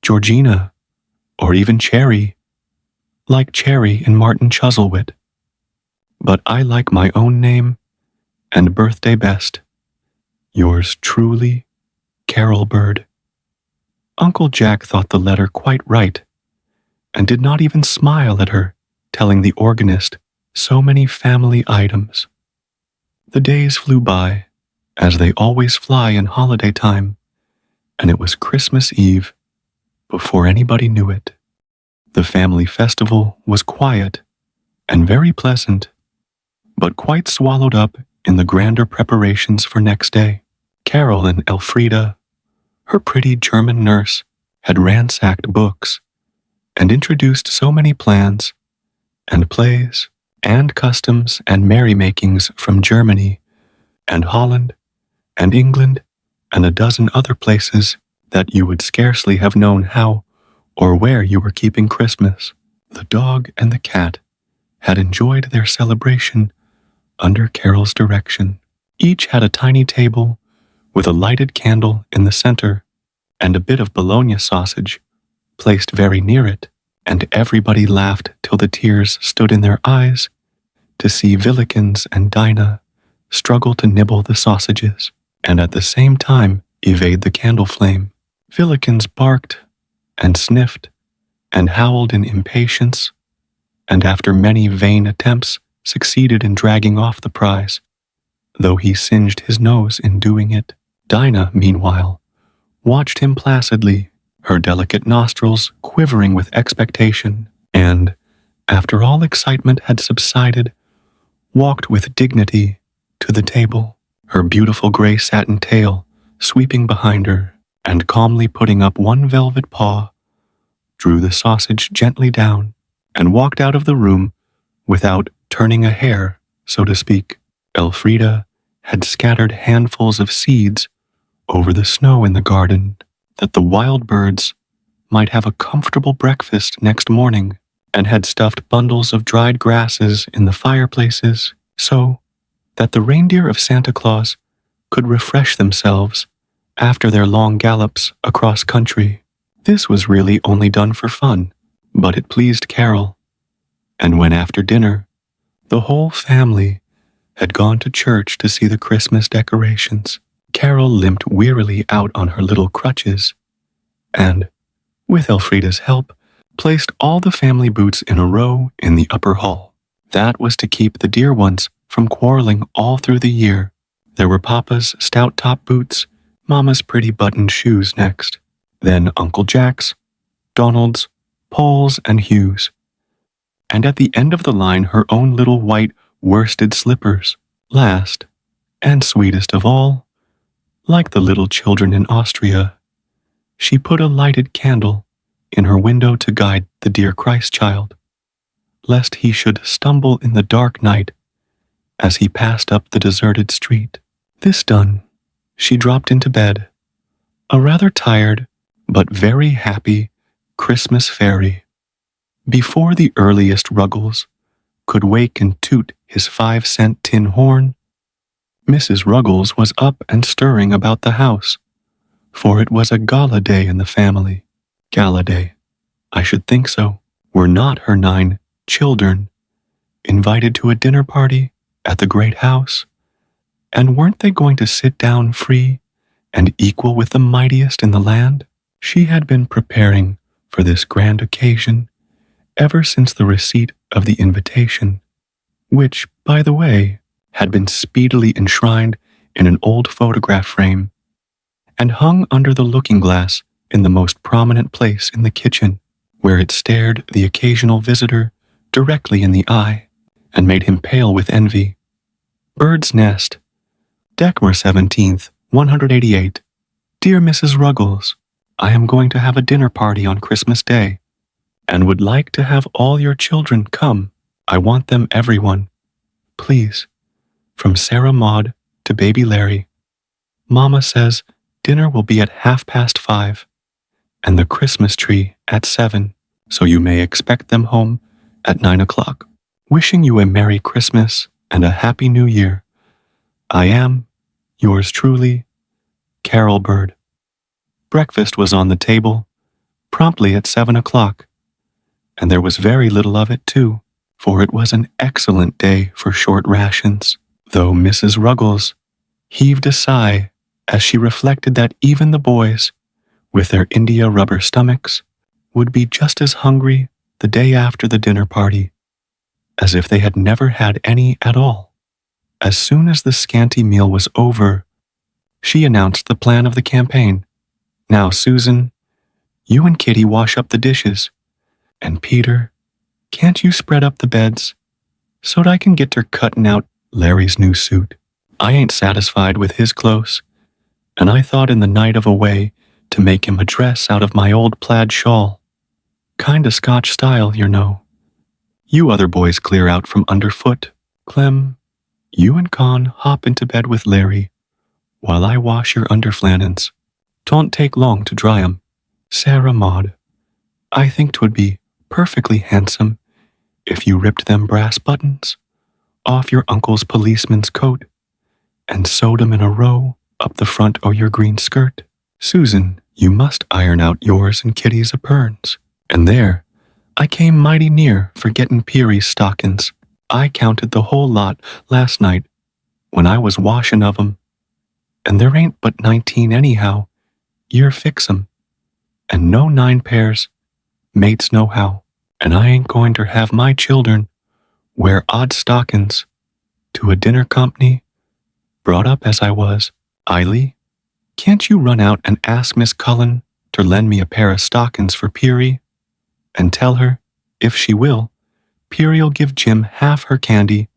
Georgina, or even Cherry, like Cherry in Martin Chuzzlewit. But I like my own name and birthday best. Yours truly, Carol Bird. Uncle Jack thought the letter quite right, and did not even smile at her telling the organist so many family items. The days flew by, as they always fly in holiday time, and it was Christmas Eve before anybody knew it. The family festival was quiet and very pleasant, but quite swallowed up in the grander preparations for next day. Carol and Elfrida, her pretty German nurse, had ransacked books and introduced so many plans and plays and customs and merrymakings from Germany and Holland and England and a dozen other places that you would scarcely have known how or where you were keeping Christmas. The dog and the cat had enjoyed their celebration under Carol's direction. Each had a tiny table with a lighted candle in the center, and a bit of bologna sausage placed very near it, and everybody laughed till the tears stood in their eyes to see Villikins and Dinah struggle to nibble the sausages, and at the same time evade the candle flame. Villikins barked and sniffed and howled in impatience, and after many vain attempts succeeded in dragging off the prize, though he singed his nose in doing it. Dinah, meanwhile, watched him placidly, her delicate nostrils quivering with expectation, and, after all excitement had subsided, walked with dignity to the table, her beautiful gray satin tail sweeping behind her, and calmly putting up one velvet paw, drew the sausage gently down, and walked out of the room without turning a hair, so to speak. Elfrida had scattered handfuls of seeds over the snow in the garden, that the wild birds might have a comfortable breakfast next morning, and had stuffed bundles of dried grasses in the fireplaces, so that the reindeer of Santa Claus could refresh themselves after their long gallops across country. This was really only done for fun, but it pleased Carol, and when after dinner the whole family had gone to church to see the Christmas decorations, Carol limped wearily out on her little crutches, and, with Elfrida's help, placed all the family boots in a row in the upper hall. That was to keep the dear ones from quarreling all through the year. There were Papa's stout top boots, Mama's pretty buttoned shoes next, then Uncle Jack's, Donald's, Paul's, and Hugh's, and at the end of the line her own little white worsted slippers. Last, and sweetest of all, like the little children in Austria, she put a lighted candle in her window to guide the dear Christ child, lest he should stumble in the dark night as he passed up the deserted street. This done, she dropped into bed, a rather tired but very happy Christmas fairy. Before the earliest Ruggles could wake and toot his 5-cent tin horn, Mrs. Ruggles was up and stirring about the house, for it was a gala day in the family. Gala day, I should think so. Were not her 9 children invited to a dinner party at the great house? And weren't they going to sit down free and equal with the mightiest in the land? She had been preparing for this grand occasion ever since the receipt of the invitation, which, by the way, had been speedily enshrined in an old photograph frame and hung under the looking-glass in the most prominent place in the kitchen, where it stared the occasional visitor directly in the eye and made him pale with envy. Bird's Nest, December 17th, 188. Dear Mrs. Ruggles, I am going to have a dinner party on Christmas Day, and would like to have all your children come. I want them, everyone. Please. From Sarah Maud to baby Larry. Mama says dinner will be at 5:30, and the Christmas tree at 7, so you may expect them home at 9 o'clock. Wishing you a Merry Christmas and a Happy New Year. I am, yours truly, Carol Bird. Breakfast was on the table, promptly at 7 o'clock, and there was very little of it too, for it was an excellent day for short rations, though Mrs. Ruggles heaved a sigh as she reflected that even the boys, with their India rubber stomachs, would be just as hungry the day after the dinner party as if they had never had any at all. As soon as the scanty meal was over, she announced the plan of the campaign. Now, Susan, you and Kitty wash up the dishes, and Peter, can't you spread up the beds so that I can get to cutting out Larry's new suit? I ain't satisfied with his clothes, and I thought in the night of a way to make him a dress out of my old plaid shawl. Kinda Scotch style, you know. You other boys clear out from underfoot. Clem, you and Con hop into bed with Larry, while I wash your underflannins. Don't take long to dry 'em. Sarah Maud, I think 'twould be perfectly handsome if you ripped them brass buttons off your uncle's policeman's coat and sewed 'em in a row up the front o' your green skirt. Susan, You must iron out yours and Kitty's apurns. And there, I came mighty near forgettin' Peary's stockings. I counted the whole lot last night when I was washin' of 'em, and there ain't but 19 anyhow. Yer fix 'em, and no 9 pairs, mates nohow. And I ain't going to have my children wear odd stockings to a dinner company, brought up as I was. Eily, can't you run out and ask Miss Cullen to lend me a pair of stockings for Peary, and tell her, if she will, Peary'll give Jim half her candy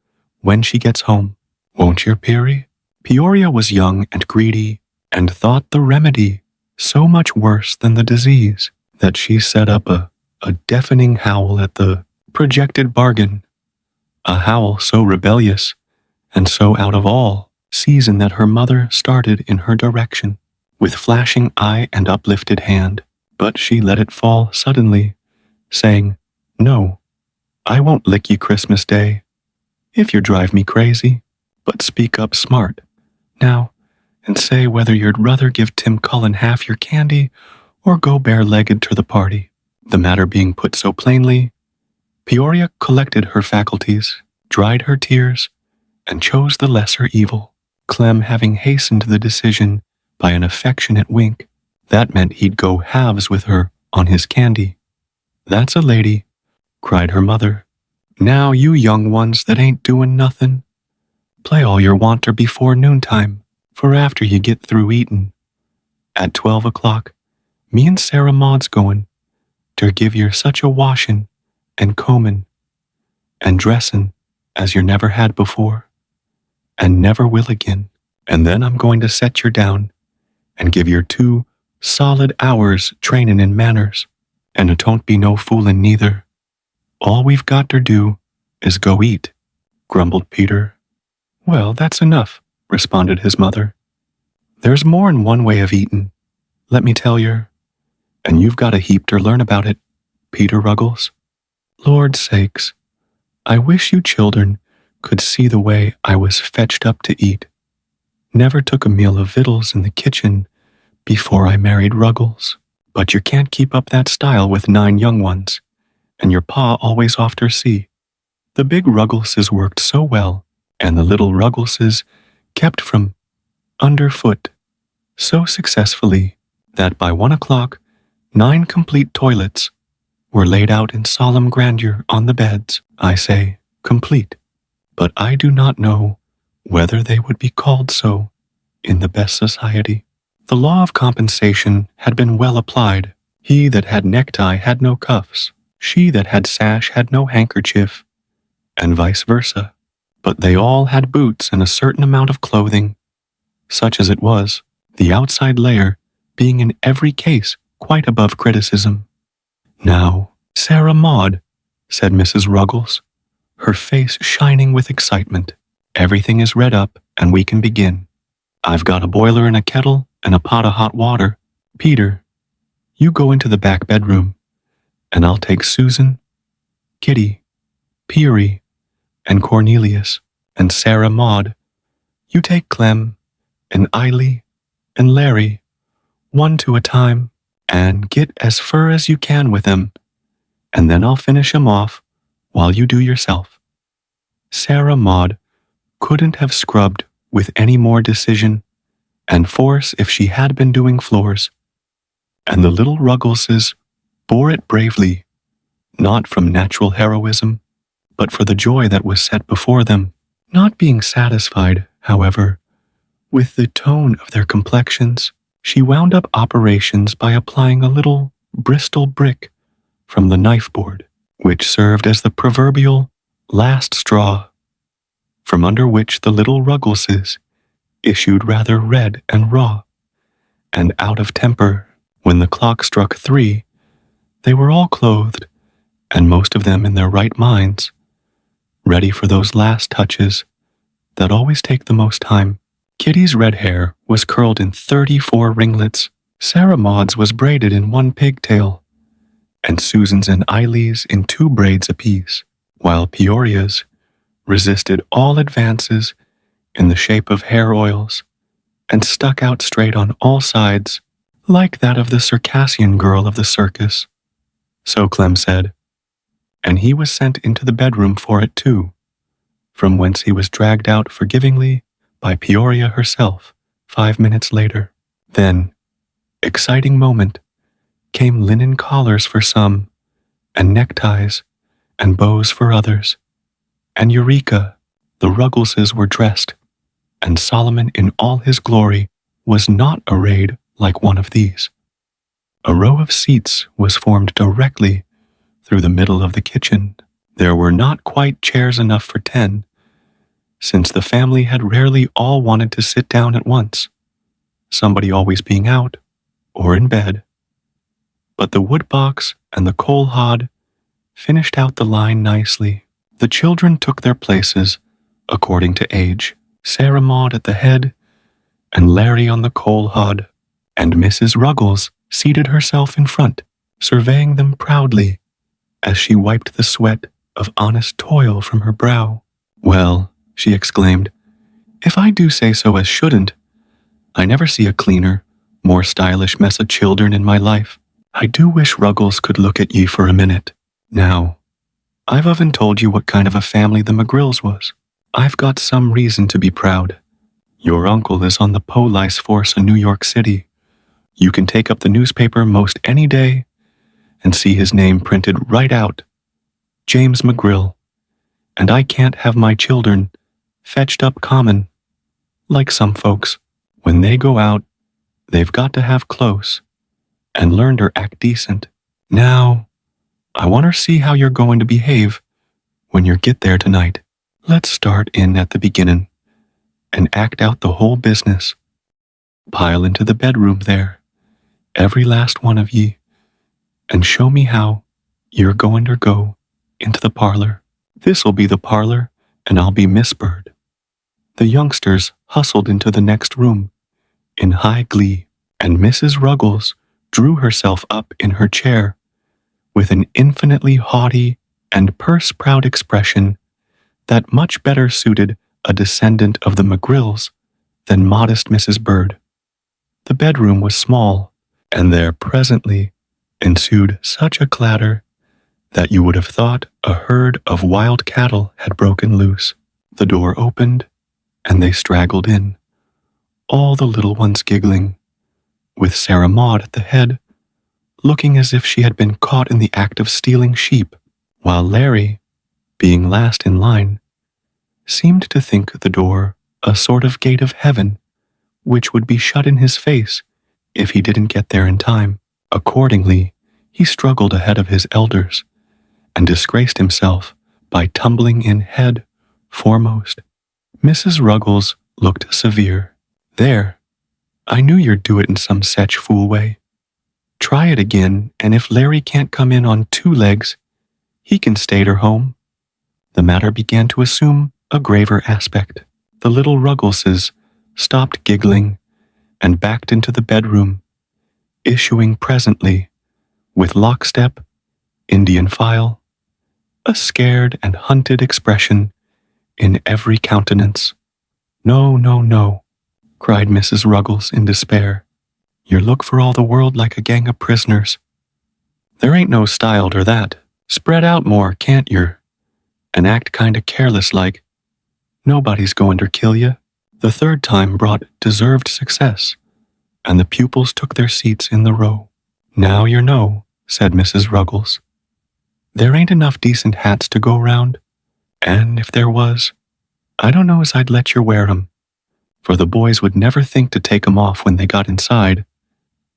when she gets home. Won't yer, Peary? Peoria was young and greedy, and thought the remedy so much worse than the disease that she set up a deafening howl at the projected bargain, a howl so rebellious and so out of all season that her mother started in her direction with flashing eye and uplifted hand, but she let it fall suddenly, saying, "No, I won't lick ye Christmas Day, if you drive me crazy, but speak up smart, now, and say whether you'd rather give Tim Cullen half your candy or go bare-legged to the party." The matter being put so plainly, Peoria collected her faculties, dried her tears, and chose the lesser evil, Clem having hastened the decision by an affectionate wink. That meant he'd go halves with her on his candy. "That's a lady," cried her mother. "Now, you young ones that ain't doin' nothin', play all yer wanter before noontime, for after you get through eatin', at 12 o'clock, me and Sarah Maud's goin' to give yer such a washin' and combin' and dressin' as yer never had before, and never will again. And then I'm going to set yer down and give yer 2 solid hours trainin' in manners, and it don't be no foolin' neither. All we've got ter do is go eat," grumbled Peter. "Well, that's enough," responded his mother. "There's more'n one way of eatin', let me tell yer, and you've got a heap ter learn about it, Peter Ruggles. Lord sakes, I wish you children could see the way I was fetched up to eat. Never took a meal of victuals in the kitchen before I married Ruggles. But you can't keep up that style with 9 young ones, and your pa always off ter sea. The big Ruggleses worked so well, and the little Ruggleses kept from underfoot so successfully that by 1 o'clock, 9 complete toilets were laid out in solemn grandeur on the beds. I say complete, but I do not know whether they would be called so in the best society. The law of compensation had been well applied. He that had necktie had no cuffs, she that had sash had no handkerchief, and vice versa. But they all had boots and a certain amount of clothing, such as it was, the outside layer being in every case quite above criticism. "Now, Sarah Maud," said Mrs. Ruggles, her face shining with excitement, "everything is redd up and we can begin. I've got a boiler and a kettle and a pot of hot water. Peter, you go into the back bedroom, and I'll take Susan, Kitty, Peary, and Cornelius, and Sarah Maud. You take Clem, and Eily, and Larry, one to a time, and get as fur as you can with them, and then I'll finish 'em off while you do yourself." Sarah Maud couldn't have scrubbed with any more decision and force if she had been doing floors, and the little Ruggleses bore it bravely, not from natural heroism, but for the joy that was set before them. Not being satisfied, however, with the tone of their complexions, she wound up operations by applying a little Bristol brick from the knife board, which served as the proverbial last straw, from under which the little Ruggleses issued rather red and raw, and out of temper. When the clock struck 3, they were all clothed, and most of them in their right minds, ready for those last touches that always take the most time. Kitty's red hair was curled in 34 ringlets, Sarah Maud's was braided in 1 pigtail, and Susan's and Eily's in 2 braids apiece, while Peoria's resisted all advances in the shape of hair oils and stuck out straight on all sides like that of the Circassian girl of the circus, so Clem said, and he was sent into the bedroom for it too, from whence he was dragged out forgivingly by Peoria herself 5 minutes later. Then, exciting moment, came linen collars for some, and neckties, and bows for others. And Eureka, the Ruggleses were dressed, and Solomon in all his glory was not arrayed like one of these. A row of seats was formed directly through the middle of the kitchen. There were not quite chairs enough for 10, since the family had rarely all wanted to sit down at once, somebody always being out or in bed. But the woodbox and the coal hod finished out the line nicely. The children took their places according to age, Sarah Maud at the head and Larry on the coal hod, and Mrs. Ruggles seated herself in front, surveying them proudly as she wiped the sweat of honest toil from her brow. Well, she exclaimed, if I do say so as shouldn't, I never see a cleaner, more stylish mess of children in my life. I do wish Ruggles could look at ye for a minute. Now, I've often told you what kind of a family the McGrills was. I've got some reason to be proud. Your uncle is on the police force in New York City. You can take up the newspaper most any day and see his name printed right out, James McGrill, and I can't have my children fetched up common, like some folks. When they go out, they've got to have close and learn to act decent. Now, I want to see how you're going to behave when you get there tonight. Let's start in at the beginning and act out the whole business. Pile into the bedroom there, every last one of ye, and show me how you're going to go into the parlor. This'll be the parlor, and I'll be Miss Bird. The youngsters hustled into the next room in high glee, and Mrs. Ruggles drew herself up in her chair with an infinitely haughty and purse-proud expression that much better suited a descendant of the McGrills than modest Mrs. Bird. The bedroom was small, and there presently ensued such a clatter that you would have thought a herd of wild cattle had broken loose. The door opened, and they straggled in, all the little ones giggling, with Sarah Maud at the head, looking as if she had been caught in the act of stealing sheep, while Larry, being last in line, seemed to think the door a sort of gate of heaven, which would be shut in his face if he didn't get there in time. Accordingly, he struggled ahead of his elders and disgraced himself by tumbling in head foremost. Mrs. Ruggles looked severe. There, I knew you'd do it in some sech fool way. Try it again, and if Larry can't come in on 2 legs, he can stay at home. The matter began to assume a graver aspect. The little Ruggleses stopped giggling and backed into the bedroom, issuing presently, with lockstep, Indian file, a scared and hunted expression in every countenance. No, no, no, cried Mrs. Ruggles in despair. You look for all the world like a gang of prisoners. There ain't no style ter that. Spread out more, can't yer? And act kinda careless like. Nobody's going ter kill you. The third time brought deserved success, and the pupils took their seats in the row. Now yer know, said Mrs. Ruggles. There ain't enough decent hats to go round, and if there was, I don't know as I'd let yer wear 'em, for the boys would never think to take 'em off when they got inside.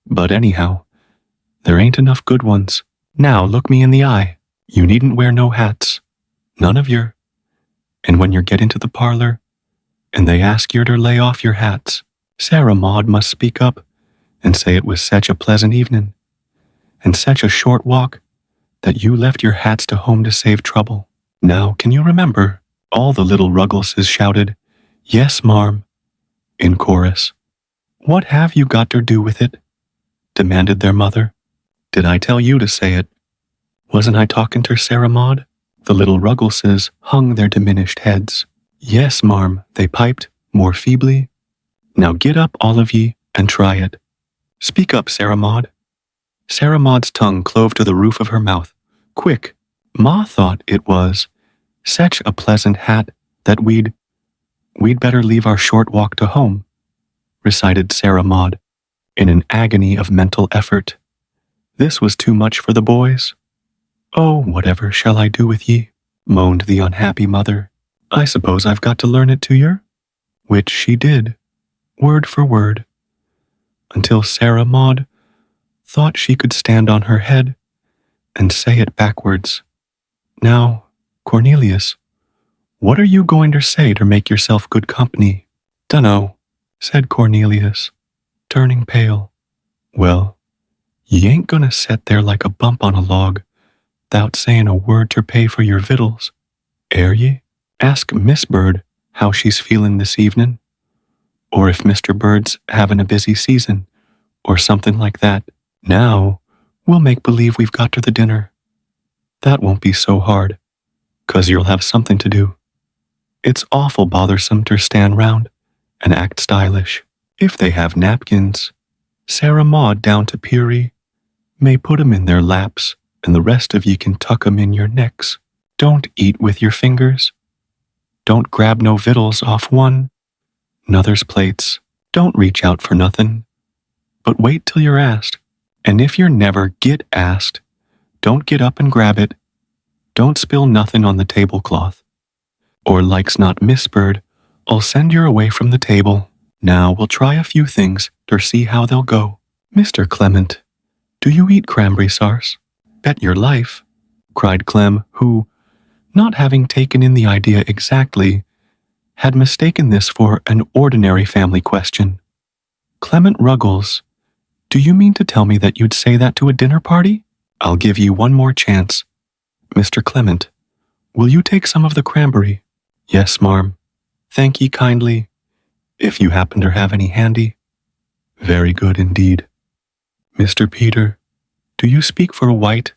But anyhow, there ain't enough good ones. Now look me in the eye. You needn't wear no hats, none of yer. And when yer get into the parlor, and they ask yer to lay off your hats, Sarah Maud must speak up and say it was such a pleasant evening, and such a short walk, that you left your hats to home to save trouble. Now, can you remember? All the little Ruggleses shouted, Yes, marm, in chorus. What have you got to do with it? Demanded their mother. Did I tell you to say it? Wasn't I talking to Sarah Maud? The little Ruggleses hung their diminished heads. Yes, marm, they piped, more feebly. Now get up, all of ye, and try it. Speak up, Sarah Maud. Sarah Maud's tongue clove to the roof of her mouth. Quick, Ma thought it was such a pleasant hat that we'd better leave our short walk to home, recited Sarah Maud, in an agony of mental effort. This was too much for the boys. Oh, whatever shall I do with ye? Moaned the unhappy mother. I suppose I've got to learn it to yer? Which she did, word for word, until Sarah Maud thought she could stand on her head and say it backwards. Now, Cornelius, what are you going to say to make yourself good company? Dunno, said Cornelius, turning pale. Well, ye ain't gonna set there like a bump on a log, 'thout sayin' a word ter pay for your vittles, air ye? Ask Miss Bird how she's feelin' this evenin', or if Mr. Bird's havin' a busy season, or something like that. Now, we'll make believe we've got to the dinner. That won't be so hard, 'cause you'll have something to do. It's awful bothersome ter stand round and act stylish. If they have napkins, Sarah Maud down to Peary may put 'em in their laps, and the rest of ye can tuck 'em in your necks. Don't eat with your fingers. Don't grab no vittles off one, 'nother's plates. Don't reach out for nothin', but wait till you're asked. And if you're never get asked, don't get up and grab it. Don't spill nothin' on the tablecloth. Or like's not Miss Bird, I'll send yer away from the table. Now we'll try a few things ter see how they'll go. Mr. Clement, do you eat cranberry sarse? Bet your life, cried Clem, who, not having taken in the idea exactly, had mistaken this for an ordinary family question. Clement Ruggles, do you mean to tell me that you'd say that to a dinner party? I'll give you one more chance. Mr. Clement, will you take some of the cranberry? Yes, marm. Thank ye kindly, if you happen to have any handy. Very good indeed. Mr. Peter, do you speak for white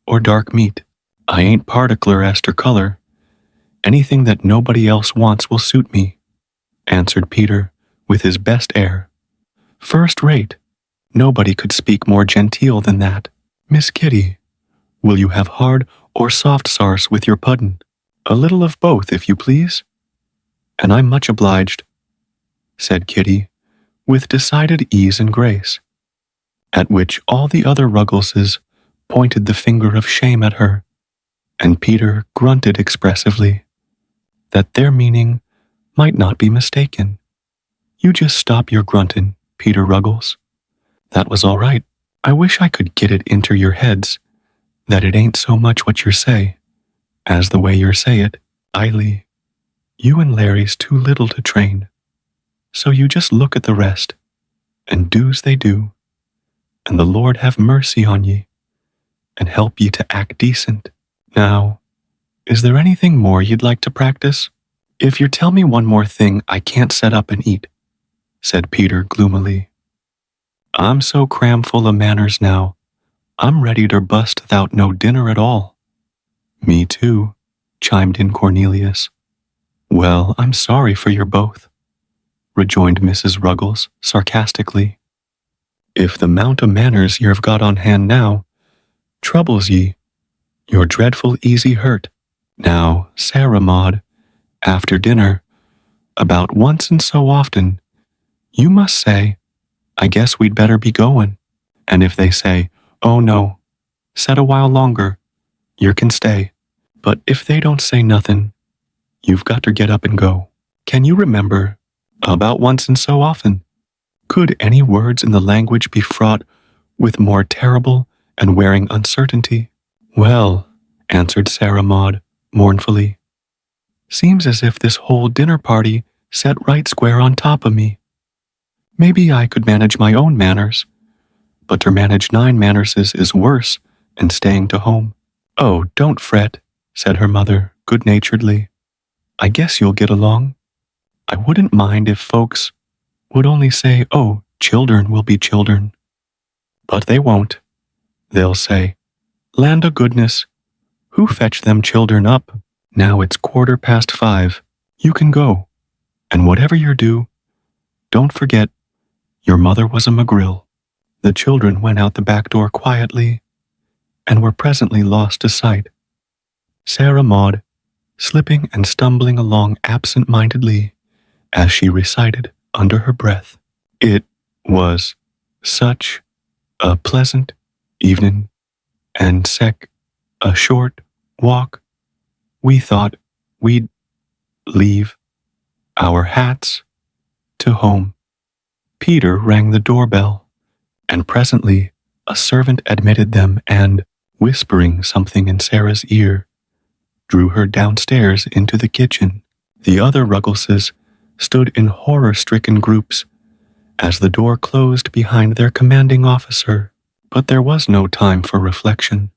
or dark meat? I ain't particular as ter color. Anything that nobody else wants will suit me, answered Peter with his best air. First rate. Nobody could speak more genteel than that. Miss Kitty, will you have hard or soft sarse with your puddin'? A little of both, if you please. And I'm much obliged, said Kitty, with decided ease and grace, at which all the other Ruggleses pointed the finger of shame at her, and Peter grunted expressively, that their meaning might not be mistaken. You just stop your gruntin', Peter Ruggles. That was all right. I wish I could get it into your heads that it ain't so much what yer say, as the way yer say it. Eily, you and Larry's too little to train, so you just look at the rest, and do's they do, and the Lord have mercy on ye, and help ye to act decent. Now, is there anything more you'd like to practice? If you tell me one more thing, I can't set up and eat, said Peter gloomily. I'm so cram full of manners now, I'm ready to bust without no dinner at all. Me too, chimed in Cornelius. Well, I'm sorry for you both, rejoined Mrs. Ruggles sarcastically. If the mount of manners you've got on hand now troubles ye, you're dreadful easy hurt. Now, Sarah Maud, after dinner, about once in so often, you must say, I guess we'd better be goin'. And if they say, oh no, set a while longer, yer can stay. But if they don't say nothin', you've got to get up and go. Can you remember, about once in so often? Could any words in the language be fraught with more terrible and wearing uncertainty? Well, answered Sarah Maud mournfully, seems as if this whole dinner party set right square on top of me. Maybe I could manage my own manners, but to manage 9 mannerses is worse than staying to home. Oh, don't fret, said her mother good-naturedly. I guess you'll get along. I wouldn't mind if folks would only say, oh, children will be children. But they won't. They'll say, land o' goodness, who fetched them children up? Now it's 5:15. You can go, and whatever you do, don't forget your mother was a McGrill. The children went out the back door quietly and were presently lost to sight. Sarah Maud, slipping and stumbling along absent-mindedly as she recited under her breath, "It was such a pleasant evening, and a short walk. We thought we'd leave our hats to home." Peter rang the doorbell, and presently a servant admitted them and, whispering something in Sarah's ear, drew her downstairs into the kitchen. The other Ruggleses stood in horror-stricken groups as the door closed behind their commanding officer. But there was no time for reflection,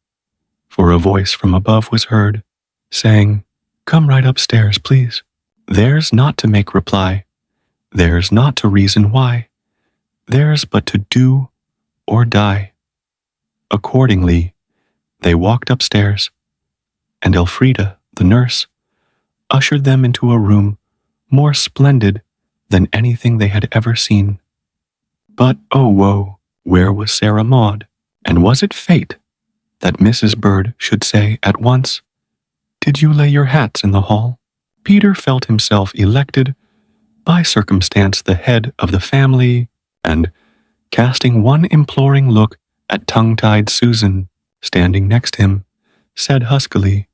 for a voice from above was heard, saying, "Come right upstairs, please." Theirs not to make reply, theirs not to reason why, theirs but to do or die. Accordingly, they walked upstairs, and Elfrida, the nurse, ushered them into a room more splendid than anything they had ever seen. But, oh woe, where was Sarah Maud? And was it fate that Mrs. Bird should say at once, "Did you lay your hats in the hall?" Peter felt himself elected by circumstance the head of the family, and, casting one imploring look at tongue-tied Susan, standing next him, said huskily,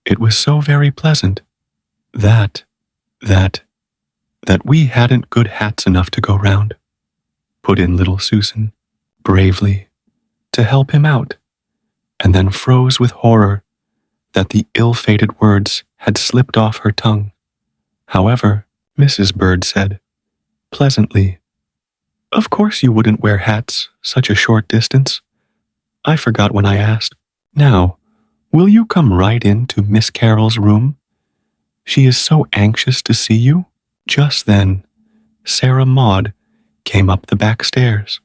"It was so very pleasant that we hadn't good hats enough to go round," put in little Susan, bravely, to help him out, and then froze with horror that the ill-fated words had slipped off her tongue. However, Mrs. Bird said, pleasantly, "Of course you wouldn't wear hats such a short distance. I forgot when I asked. Now, will you come right in to Miss Carol's room? She is so anxious to see you." Just then, Sarah Maud came up the back stairs,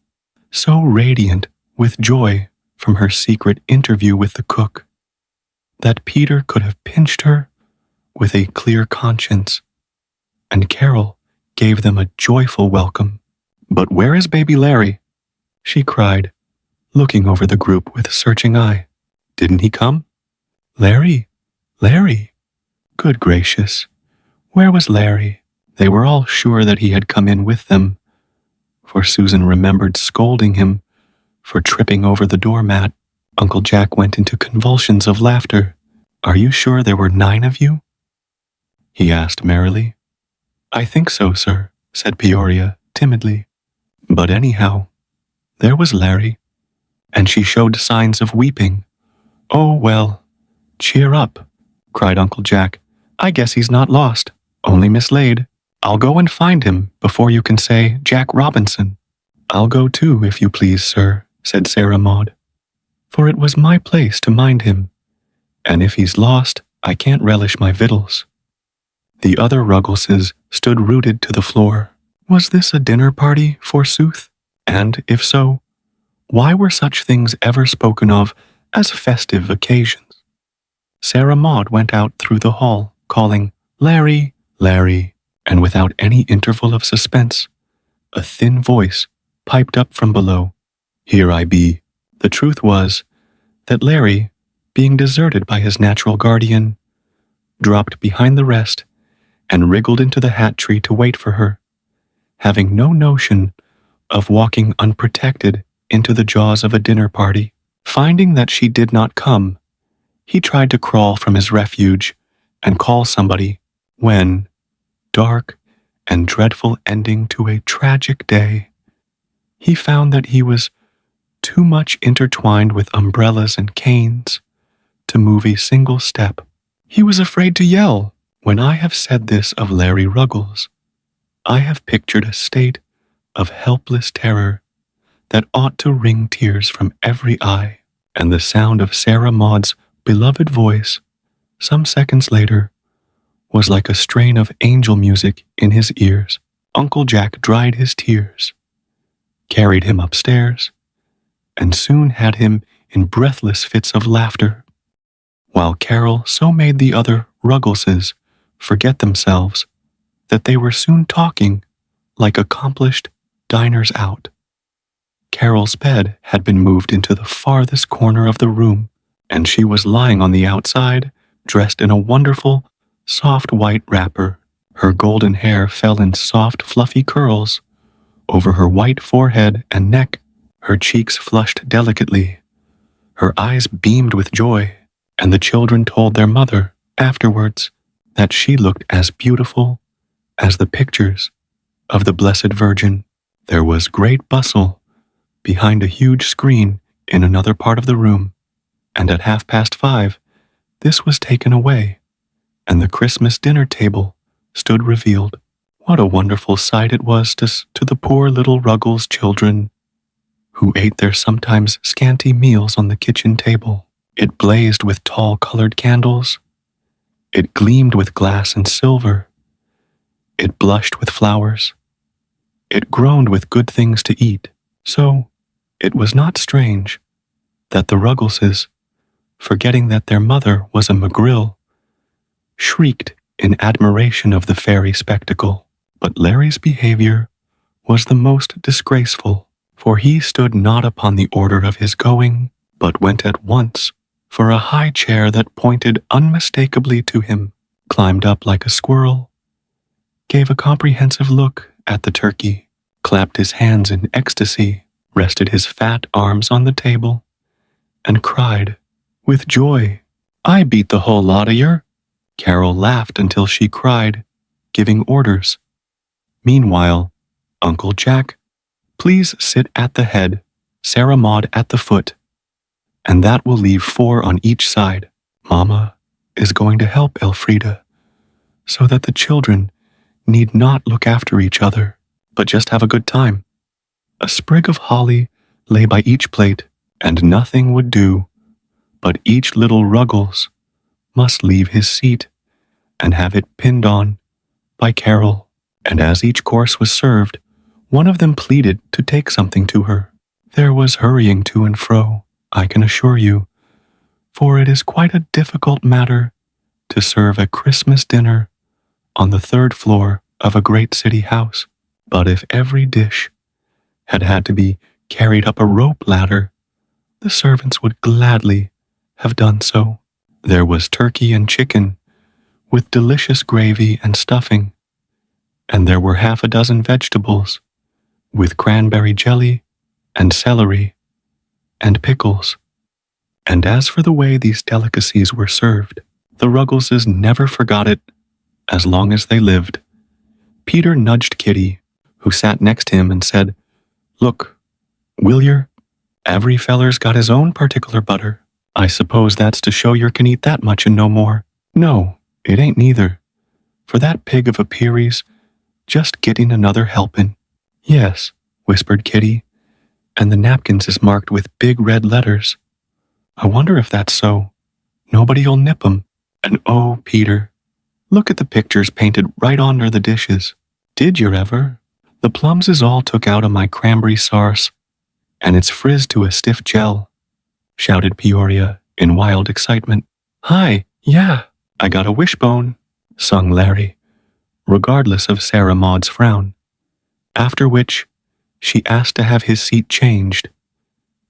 so radiant with joy from her secret interview with the cook, that Peter could have pinched her with a clear conscience, and Carol gave them a joyful welcome. "But where is baby Larry?" she cried, looking over the group with a searching eye. "Didn't he come?" Larry! Good gracious, where was Larry? They were all sure that he had come in with them, for Susan remembered scolding him for tripping over the doormat. Uncle Jack went into convulsions of laughter. "Are you sure there were 9 of you?" he asked merrily. "I think so, sir," said Peoria timidly. "But anyhow, there was Larry, and she showed signs of weeping." "Oh, well, cheer up," cried Uncle Jack. "I guess he's not lost, only mislaid. I'll go and find him before you can say Jack Robinson." "I'll go too, if you please, sir," said Sarah Maud, "for it was my place to mind him, and if he's lost, I can't relish my victuals." The other Ruggleses stood rooted to the floor. Was this a dinner party, forsooth? And, if so, why were such things ever spoken of as festive occasions? Sarah Maud went out through the hall, calling, "Larry, Larry," and without any interval of suspense, a thin voice piped up from below, "Here I be." The truth was that Larry, being deserted by his natural guardian, dropped behind the rest and wriggled into the hat tree to wait for her, having no notion of walking unprotected into the jaws of a dinner party. Finding that she did not come, he tried to crawl from his refuge and call somebody, when, dark and dreadful ending to a tragic day, he found that he was too much intertwined with umbrellas and canes to move a single step. He was afraid to yell. When I have said this of Larry Ruggles, I have pictured a state of helpless terror that ought to wring tears from every eye, and the sound of Sarah Maud's beloved voice, some seconds later, was like a strain of angel music in his ears. Uncle Jack dried his tears, carried him upstairs, and soon had him in breathless fits of laughter, while Carol so made the other Ruggleses forget themselves that they were soon talking like accomplished diners out. Carol's bed had been moved into the farthest corner of the room, and she was lying on the outside, dressed in a wonderful, soft white wrapper. Her golden hair fell in soft, fluffy curls over her white forehead and neck. Her cheeks flushed delicately. Her eyes beamed with joy, and the children told their mother afterwards that she looked as beautiful as the pictures of the Blessed Virgin. There was great bustle behind a huge screen in another part of the room, and at 5:30, this was taken away, and the Christmas dinner table stood revealed. What a wonderful sight it was to the poor little Ruggles children, who ate their sometimes scanty meals on the kitchen table. It blazed with tall colored candles. It gleamed with glass and silver. It blushed with flowers. It groaned with good things to eat. So it was not strange that the Ruggleses, forgetting that their mother was a McGrill, shrieked in admiration of the fairy spectacle. But Larry's behavior was the most disgraceful, for he stood not upon the order of his going, but went at once for a high chair that pointed unmistakably to him, climbed up like a squirrel, gave a comprehensive look at the turkey, clapped his hands in ecstasy, rested his fat arms on the table, and cried with joy, "I beat the whole lot of yer." Carol laughed until she cried, giving orders. Meanwhile, Uncle Jack, please sit at the head, Sarah Maud at the foot, and that will leave 4 on each side. Mama is going to help Elfrida, so that the children need not look after each other, but just have a good time. A sprig of holly lay by each plate, and nothing would do, but each little Ruggles must leave his seat and have it pinned on by Carol. And as each course was served, one of them pleaded to take something to her. There was hurrying to and fro, I can assure you, for it is quite a difficult matter to serve a Christmas dinner on the 3rd floor of a great city house. But if every dish had to be carried up a rope ladder, the servants would gladly have done so. There was turkey and chicken, with delicious gravy and stuffing, and there were 6 vegetables, with cranberry jelly and celery and pickles. And as for the way these delicacies were served, the Ruggleses never forgot it as long as they lived. Peter nudged Kitty, who sat next him, and said, "Look, will yer? Every feller's got his own particular butter. I suppose that's to show yer can eat that much and no more." "No, it ain't neither, for that pig of a Peary's just getting another helpin'." "Yes," whispered Kitty, "and the napkins is marked with big red letters. I wonder if that's so. Nobody'll nip 'em. And oh, Peter, look at the pictures painted right under the dishes. Did yer ever? The plums is all took out of my cranberry sarse, and it's frizzed to a stiff gel," shouted Peoria in wild excitement. "Hi, yeah, I got a wishbone," sung Larry, regardless of Sarah Maud's frown, after which she asked to have his seat changed,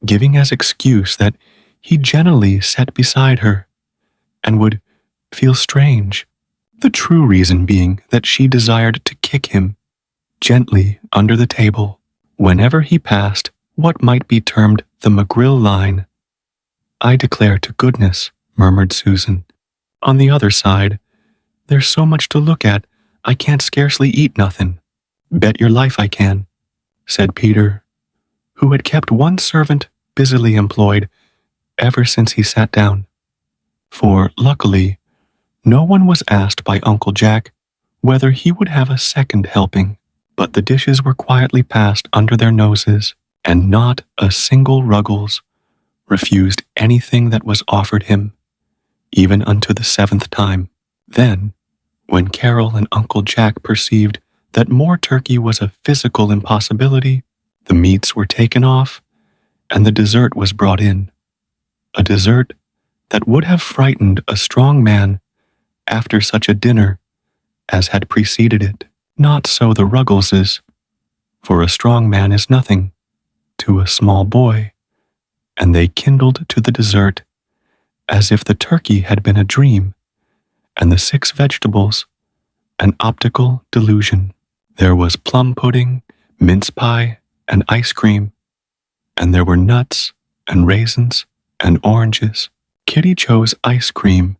giving as excuse that he generally sat beside her and would feel strange, the true reason being that she desired to kick him gently under the table whenever he passed what might be termed the McGrill line. "I declare to goodness," murmured Susan, "on the other side, there's so much to look at, I can't scarcely eat nothin'." "Bet your life I can," said Peter, who had kept one servant busily employed ever since he sat down. For, luckily, no one was asked by Uncle Jack whether he would have a second helping, but the dishes were quietly passed under their noses, and not a single Ruggles refused anything that was offered him, even unto the 7th time. Then, when Carol and Uncle Jack perceived that more turkey was a physical impossibility, the meats were taken off, and the dessert was brought in. A dessert that would have frightened a strong man after such a dinner as had preceded it. Not so the Ruggleses, for a strong man is nothing to a small boy, and they kindled to the dessert as if the turkey had been a dream, and the 6 vegetables an optical delusion. There was plum pudding, mince pie, and ice cream, and there were nuts and raisins and oranges. Kitty chose ice cream,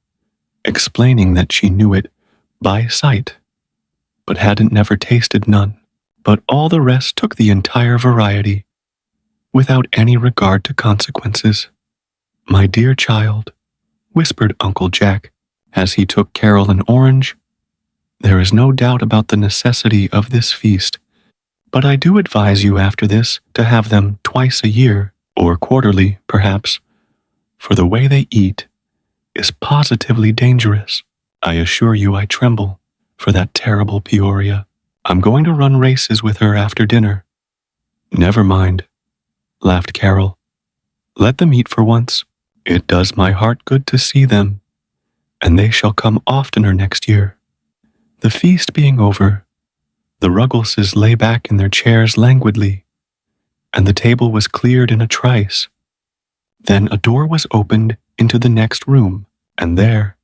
explaining that she knew it by sight, but hadn't never tasted none. But all the rest took the entire variety, without any regard to consequences. "My dear child," whispered Uncle Jack, as he took Carol an orange, "there is no doubt about the necessity of this feast, but I do advise you after this to have them twice a year, or quarterly, perhaps, for the way they eat is positively dangerous. I assure you I tremble for that terrible Peoria. I'm going to run races with her after dinner." "Never mind," laughed Carol. "Let them eat for once. It does my heart good to see them, and they shall come oftener next year." The feast being over, the Ruggleses lay back in their chairs languidly, and the table was cleared in a trice. Then a door was opened into the next room, and there,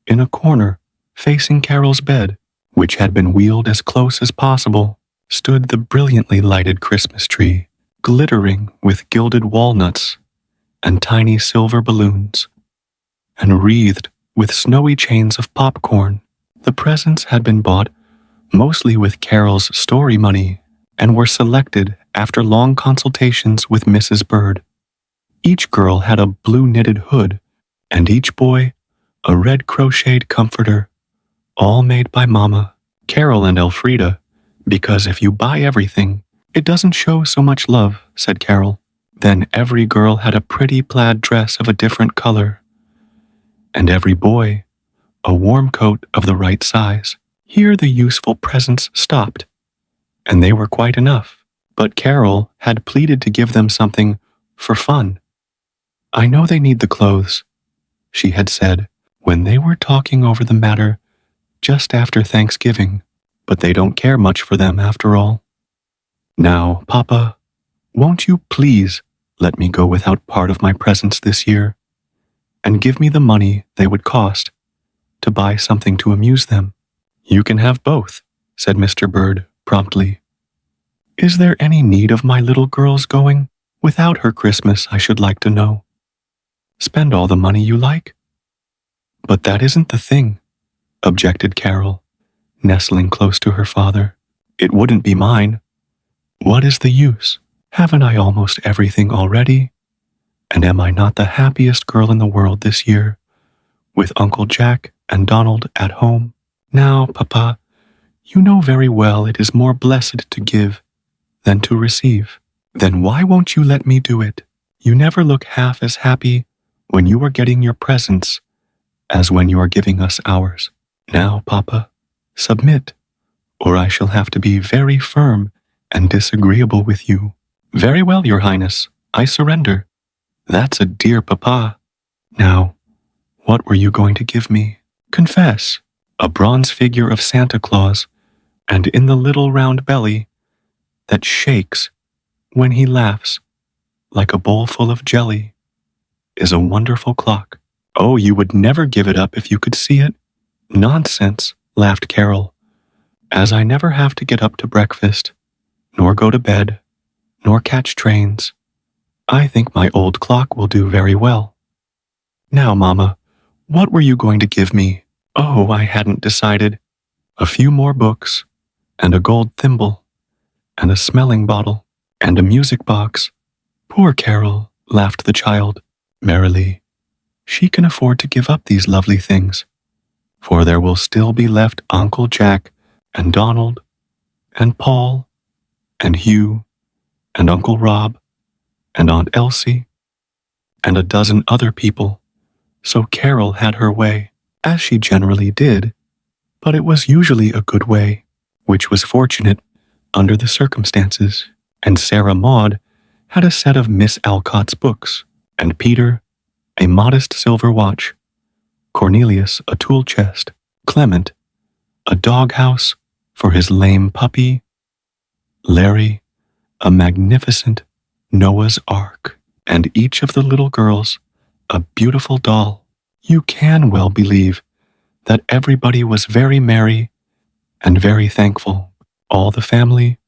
in a corner, facing Carol's bed, which had been wheeled as close as possible, stood the brilliantly lighted Christmas tree, glittering with gilded walnuts and tiny silver balloons, and wreathed with snowy chains of popcorn. The presents had been bought mostly with Carol's story money and were selected after long consultations with Mrs. Bird. Each girl had a blue knitted hood, and each boy a red crocheted comforter, all made by Mama, Carol, and Elfrida, because if you buy everything, it doesn't show so much love, said Carol. Then every girl had a pretty plaid dress of a different color, and every boy a warm coat of the right size. Here the useful presents stopped, and they were quite enough, but Carol had pleaded to give them something for fun. "I know they need the clothes," she had said when they were talking over the matter just after Thanksgiving, "but they don't care much for them after all. Now, Papa, won't you please let me go without part of my presents this year, and give me the money they would cost to buy something to amuse them?" "You can have both," said Mr. Bird promptly. "Is there any need of my little girl's going without her Christmas, I should like to know? Spend all the money you like." "But that isn't the thing," objected Carol, nestling close to her father. "It wouldn't be mine. What is the use? Haven't I almost everything already? And am I not the happiest girl in the world this year, with Uncle Jack and Donald at home? Now, Papa, you know very well it is more blessed to give than to receive. Then why won't you let me do it? You never look half as happy when you are getting your presents as when you are giving us ours. Now, Papa, submit, or I shall have to be very firm and disagreeable with you." "Very well, Your Highness, I surrender. That's a dear Papa. Now, what were you going to give me? Confess." "A bronze figure of Santa Claus, and in the little round belly that shakes when he laughs like a bowl full of jelly is a wonderful clock." "Oh, you would never give it up if you could see it." "Nonsense," laughed Carol, "as I never have to get up to breakfast, nor go to bed, nor catch trains. I think my old clock will do very well. Now, Mama, what were you going to give me?" "Oh, I hadn't decided. A few more books, and a gold thimble, and a smelling bottle, and a music box." "Poor Carol," laughed the child merrily. "She can afford to give up these lovely things, for there will still be left Uncle Jack and Donald and Paul and Hugh and Uncle Rob and Aunt Elsie and a dozen other people." So Carol had her way, as she generally did, but it was usually a good way, which was fortunate under the circumstances, and Sarah Maud had a set of Miss Alcott's books, and Peter a modest silver watch, Cornelius a tool chest, Clement a doghouse for his lame puppy, Larry a magnificent Noah's Ark, and each of the little girls a beautiful doll. You can well believe that everybody was very merry and very thankful. All the family,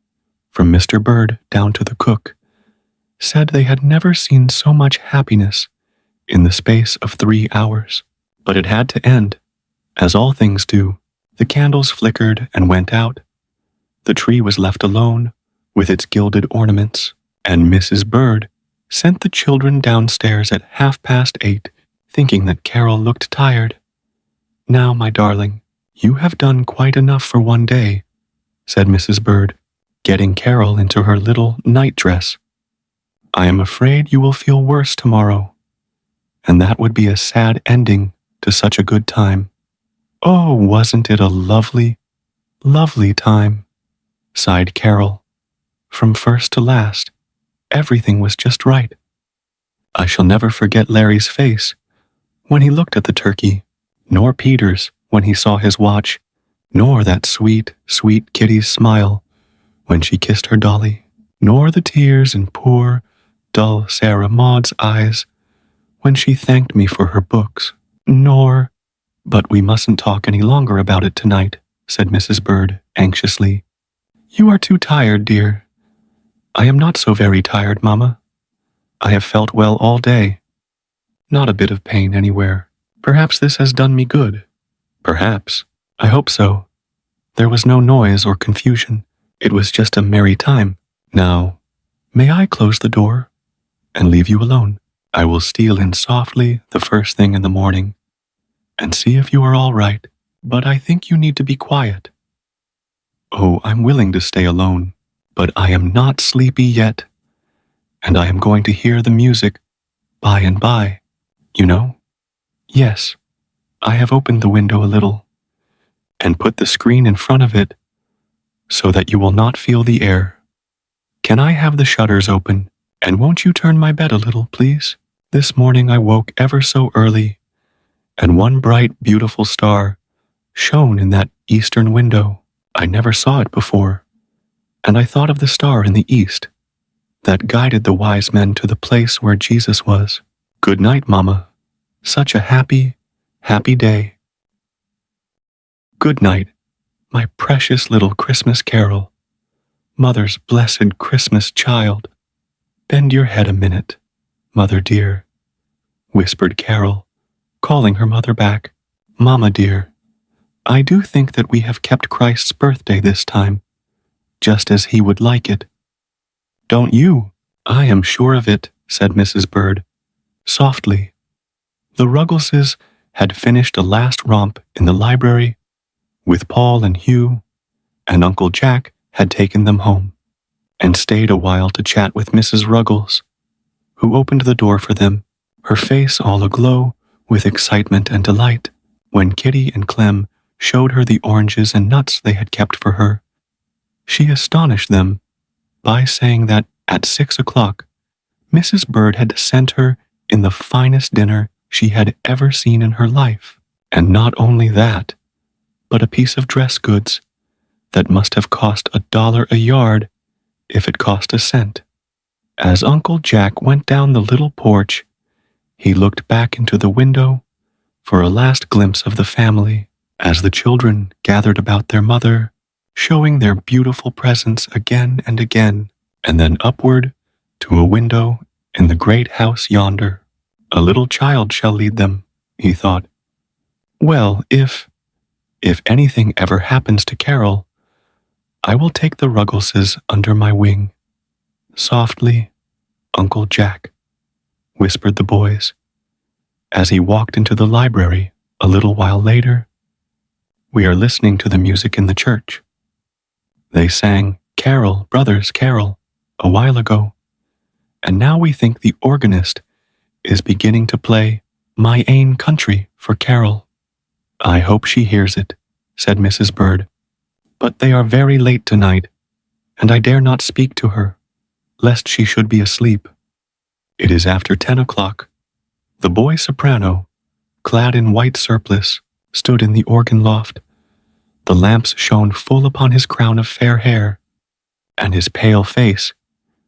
from Mr. Bird down to the cook, said they had never seen so much happiness in the space of 3 hours. But it had to end, as all things do. The candles flickered and went out. The tree was left alone with its gilded ornaments, and Mrs. Bird sent the children downstairs at 8:30, thinking that Carol looked tired. "Now, my darling, you have done quite enough for one day," said Mrs. Bird, getting Carol into her little night-dress. "I am afraid you will feel worse tomorrow, and that would be a sad ending to such a good time." "Oh, wasn't it a lovely, lovely time?" sighed Carol. "From first to last, everything was just right." I shall never forget Larry's face when he looked at the turkey, nor Peter's when he saw his watch, nor that sweet, sweet Kitty's smile when she kissed her dolly, nor the tears in poor, dull Sarah Maud's eyes when she thanked me for her books, nor— "But we mustn't talk any longer about it tonight," said Mrs. Bird anxiously. "You are too tired, dear." "I am not so very tired, Mamma. I have felt well all day. Not a bit of pain anywhere. Perhaps this has done me good." "Perhaps. I hope so. There was no noise or confusion. It was just a merry time. Now, may I close the door and leave you alone? I will steal in softly the first thing in the morning and see if you are all right, but I think you need to be quiet." "Oh, I'm willing to stay alone, but I am not sleepy yet, and I am going to hear the music by and by, you know." "Yes, I have opened the window a little and put the screen in front of it so that you will not feel the air. Can I have the shutters open, and won't you turn my bed a little, please? This morning I woke ever so early, and one bright, beautiful star shone in that eastern window. I never saw it before, and I thought of the star in the east that guided the wise men to the place where Jesus was. Good night, Mama. Such a happy, happy day." "Good night, my precious little Christmas Carol, Mother's blessed Christmas child. Bend your head a minute, Mother dear," whispered Carol, calling her mother back. "Mamma dear, I do think that we have kept Christ's birthday this time, just as he would like it. Don't you?" "I am sure of it," said Mrs. Bird, softly. The Ruggleses had finished a last romp in the library with Paul and Hugh, and Uncle Jack had taken them home, and stayed a while to chat with Mrs. Ruggles, who opened the door for them, her face all aglow with excitement and delight, when Kitty and Clem showed her the oranges and nuts they had kept for her. She astonished them by saying that at 6 o'clock, Mrs. Bird had sent her in the finest dinner she had ever seen in her life, and not only that, but a piece of dress goods that must have cost $1 a yard if it cost a cent. As Uncle Jack went down the little porch, he looked back into the window for a last glimpse of the family as the children gathered about their mother, showing their beautiful presents again and again, and then upward to a window in the great house yonder. "A little child shall lead them," he thought. "Well, if anything ever happens to Carol, I will take the Ruggleses under my wing." "Softly, Uncle Jack," whispered the boys, as he walked into the library a little while later. "We are listening to the music in the church. They sang 'Carol, Brothers, Carol' a while ago, and now we think the organist is beginning to play 'My Ain Country' for Carol." "I hope she hears it," said Mrs. Bird. "But they are very late tonight, and I dare not speak to her, lest she should be asleep. It is after 10 o'clock. The boy soprano, clad in white surplice, stood in the organ loft. The lamps shone full upon his crown of fair hair, and his pale face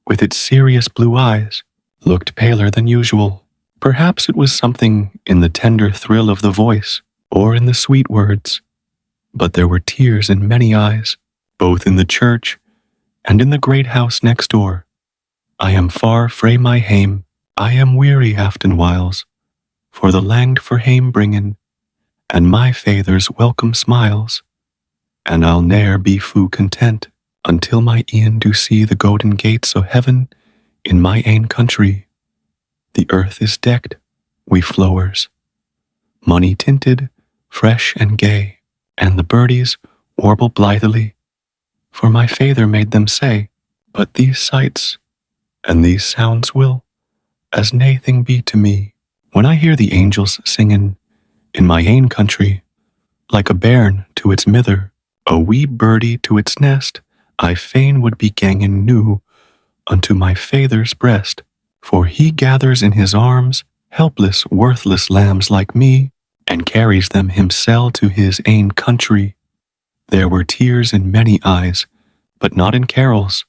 with its serious blue eyes, looked paler than usual. Perhaps it was something in the tender thrill of the voice or in the sweet words, but there were tears in many eyes, both in the church and in the great house next door. I am far frae my hame, I am weary aften whiles, for the langed for hame bringin', and my father's welcome smiles, and I'll ne'er be fu content until my e'en do see the golden gates o' heaven in my ain country. The earth is decked wi' flowers, money tinted, fresh and gay, and the birdies warble blithely, for my father made them say, but these sights and these sounds will as naething be to me when I hear the angels singin' in my ain country, like a bairn to its mither, a wee birdie to its nest. I fain would be gangin' noo unto my father's breast, for he gathers in his arms helpless, worthless lambs like me, and carries them himsel to his ain country. There were tears in many eyes, but not in Carol's.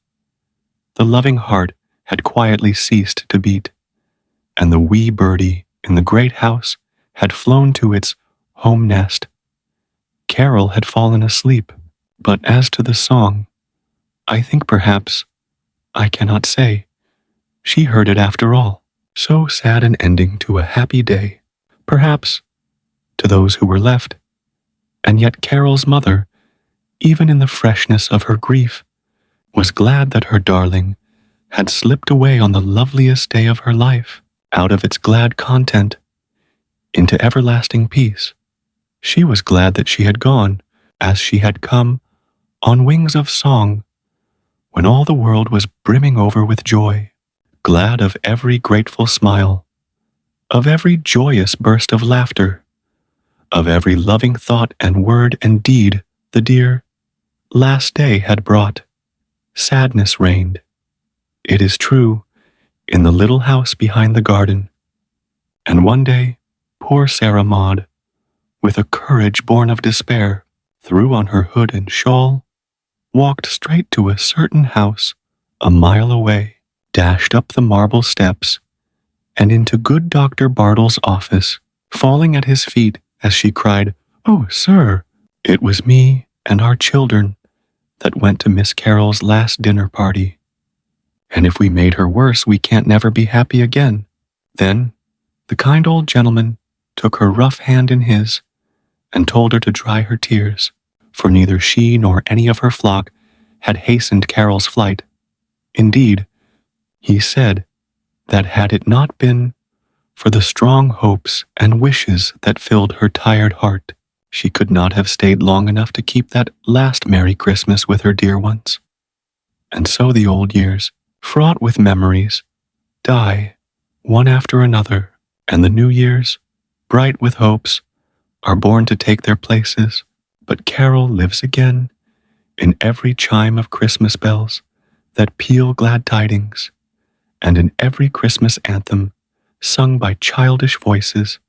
The loving heart had quietly ceased to beat, and the wee birdie in the great house had flown to its home nest. Carol had fallen asleep, but as to the song, I think perhaps, I cannot say, she heard it after all. So sad an ending to a happy day, perhaps, to those who were left, and yet Carol's mother, even in the freshness of her grief, was glad that her darling had slipped away on the loveliest day of her life, out of its glad content, into everlasting peace. She was glad that she had gone, as she had come, on wings of song, when all the world was brimming over with joy, glad of every grateful smile, of every joyous burst of laughter, of every loving thought and word and deed the dear last day had brought. Sadness reigned, it is true, in the little house behind the garden, and one day poor Sarah Maud, with a courage born of despair, threw on her hood and shawl, walked straight to a certain house a mile away, dashed up the marble steps, and into good Dr. Bartle's office, falling at his feet as she cried, "Oh, sir, it was me and our children that went to Miss Carol's last dinner party, and if we made her worse, we can't never be happy again." Then the kind old gentleman took her rough hand in his and told her to dry her tears, for neither she nor any of her flock had hastened Carol's flight. Indeed, he said that had it not been for the strong hopes and wishes that filled her tired heart, she could not have stayed long enough to keep that last Merry Christmas with her dear ones. And so the old years, fraught with memories, die one after another, and the new years, bright with hopes, are born to take their places. But Carol lives again in every chime of Christmas bells that peal glad tidings, and in every Christmas anthem sung by childish voices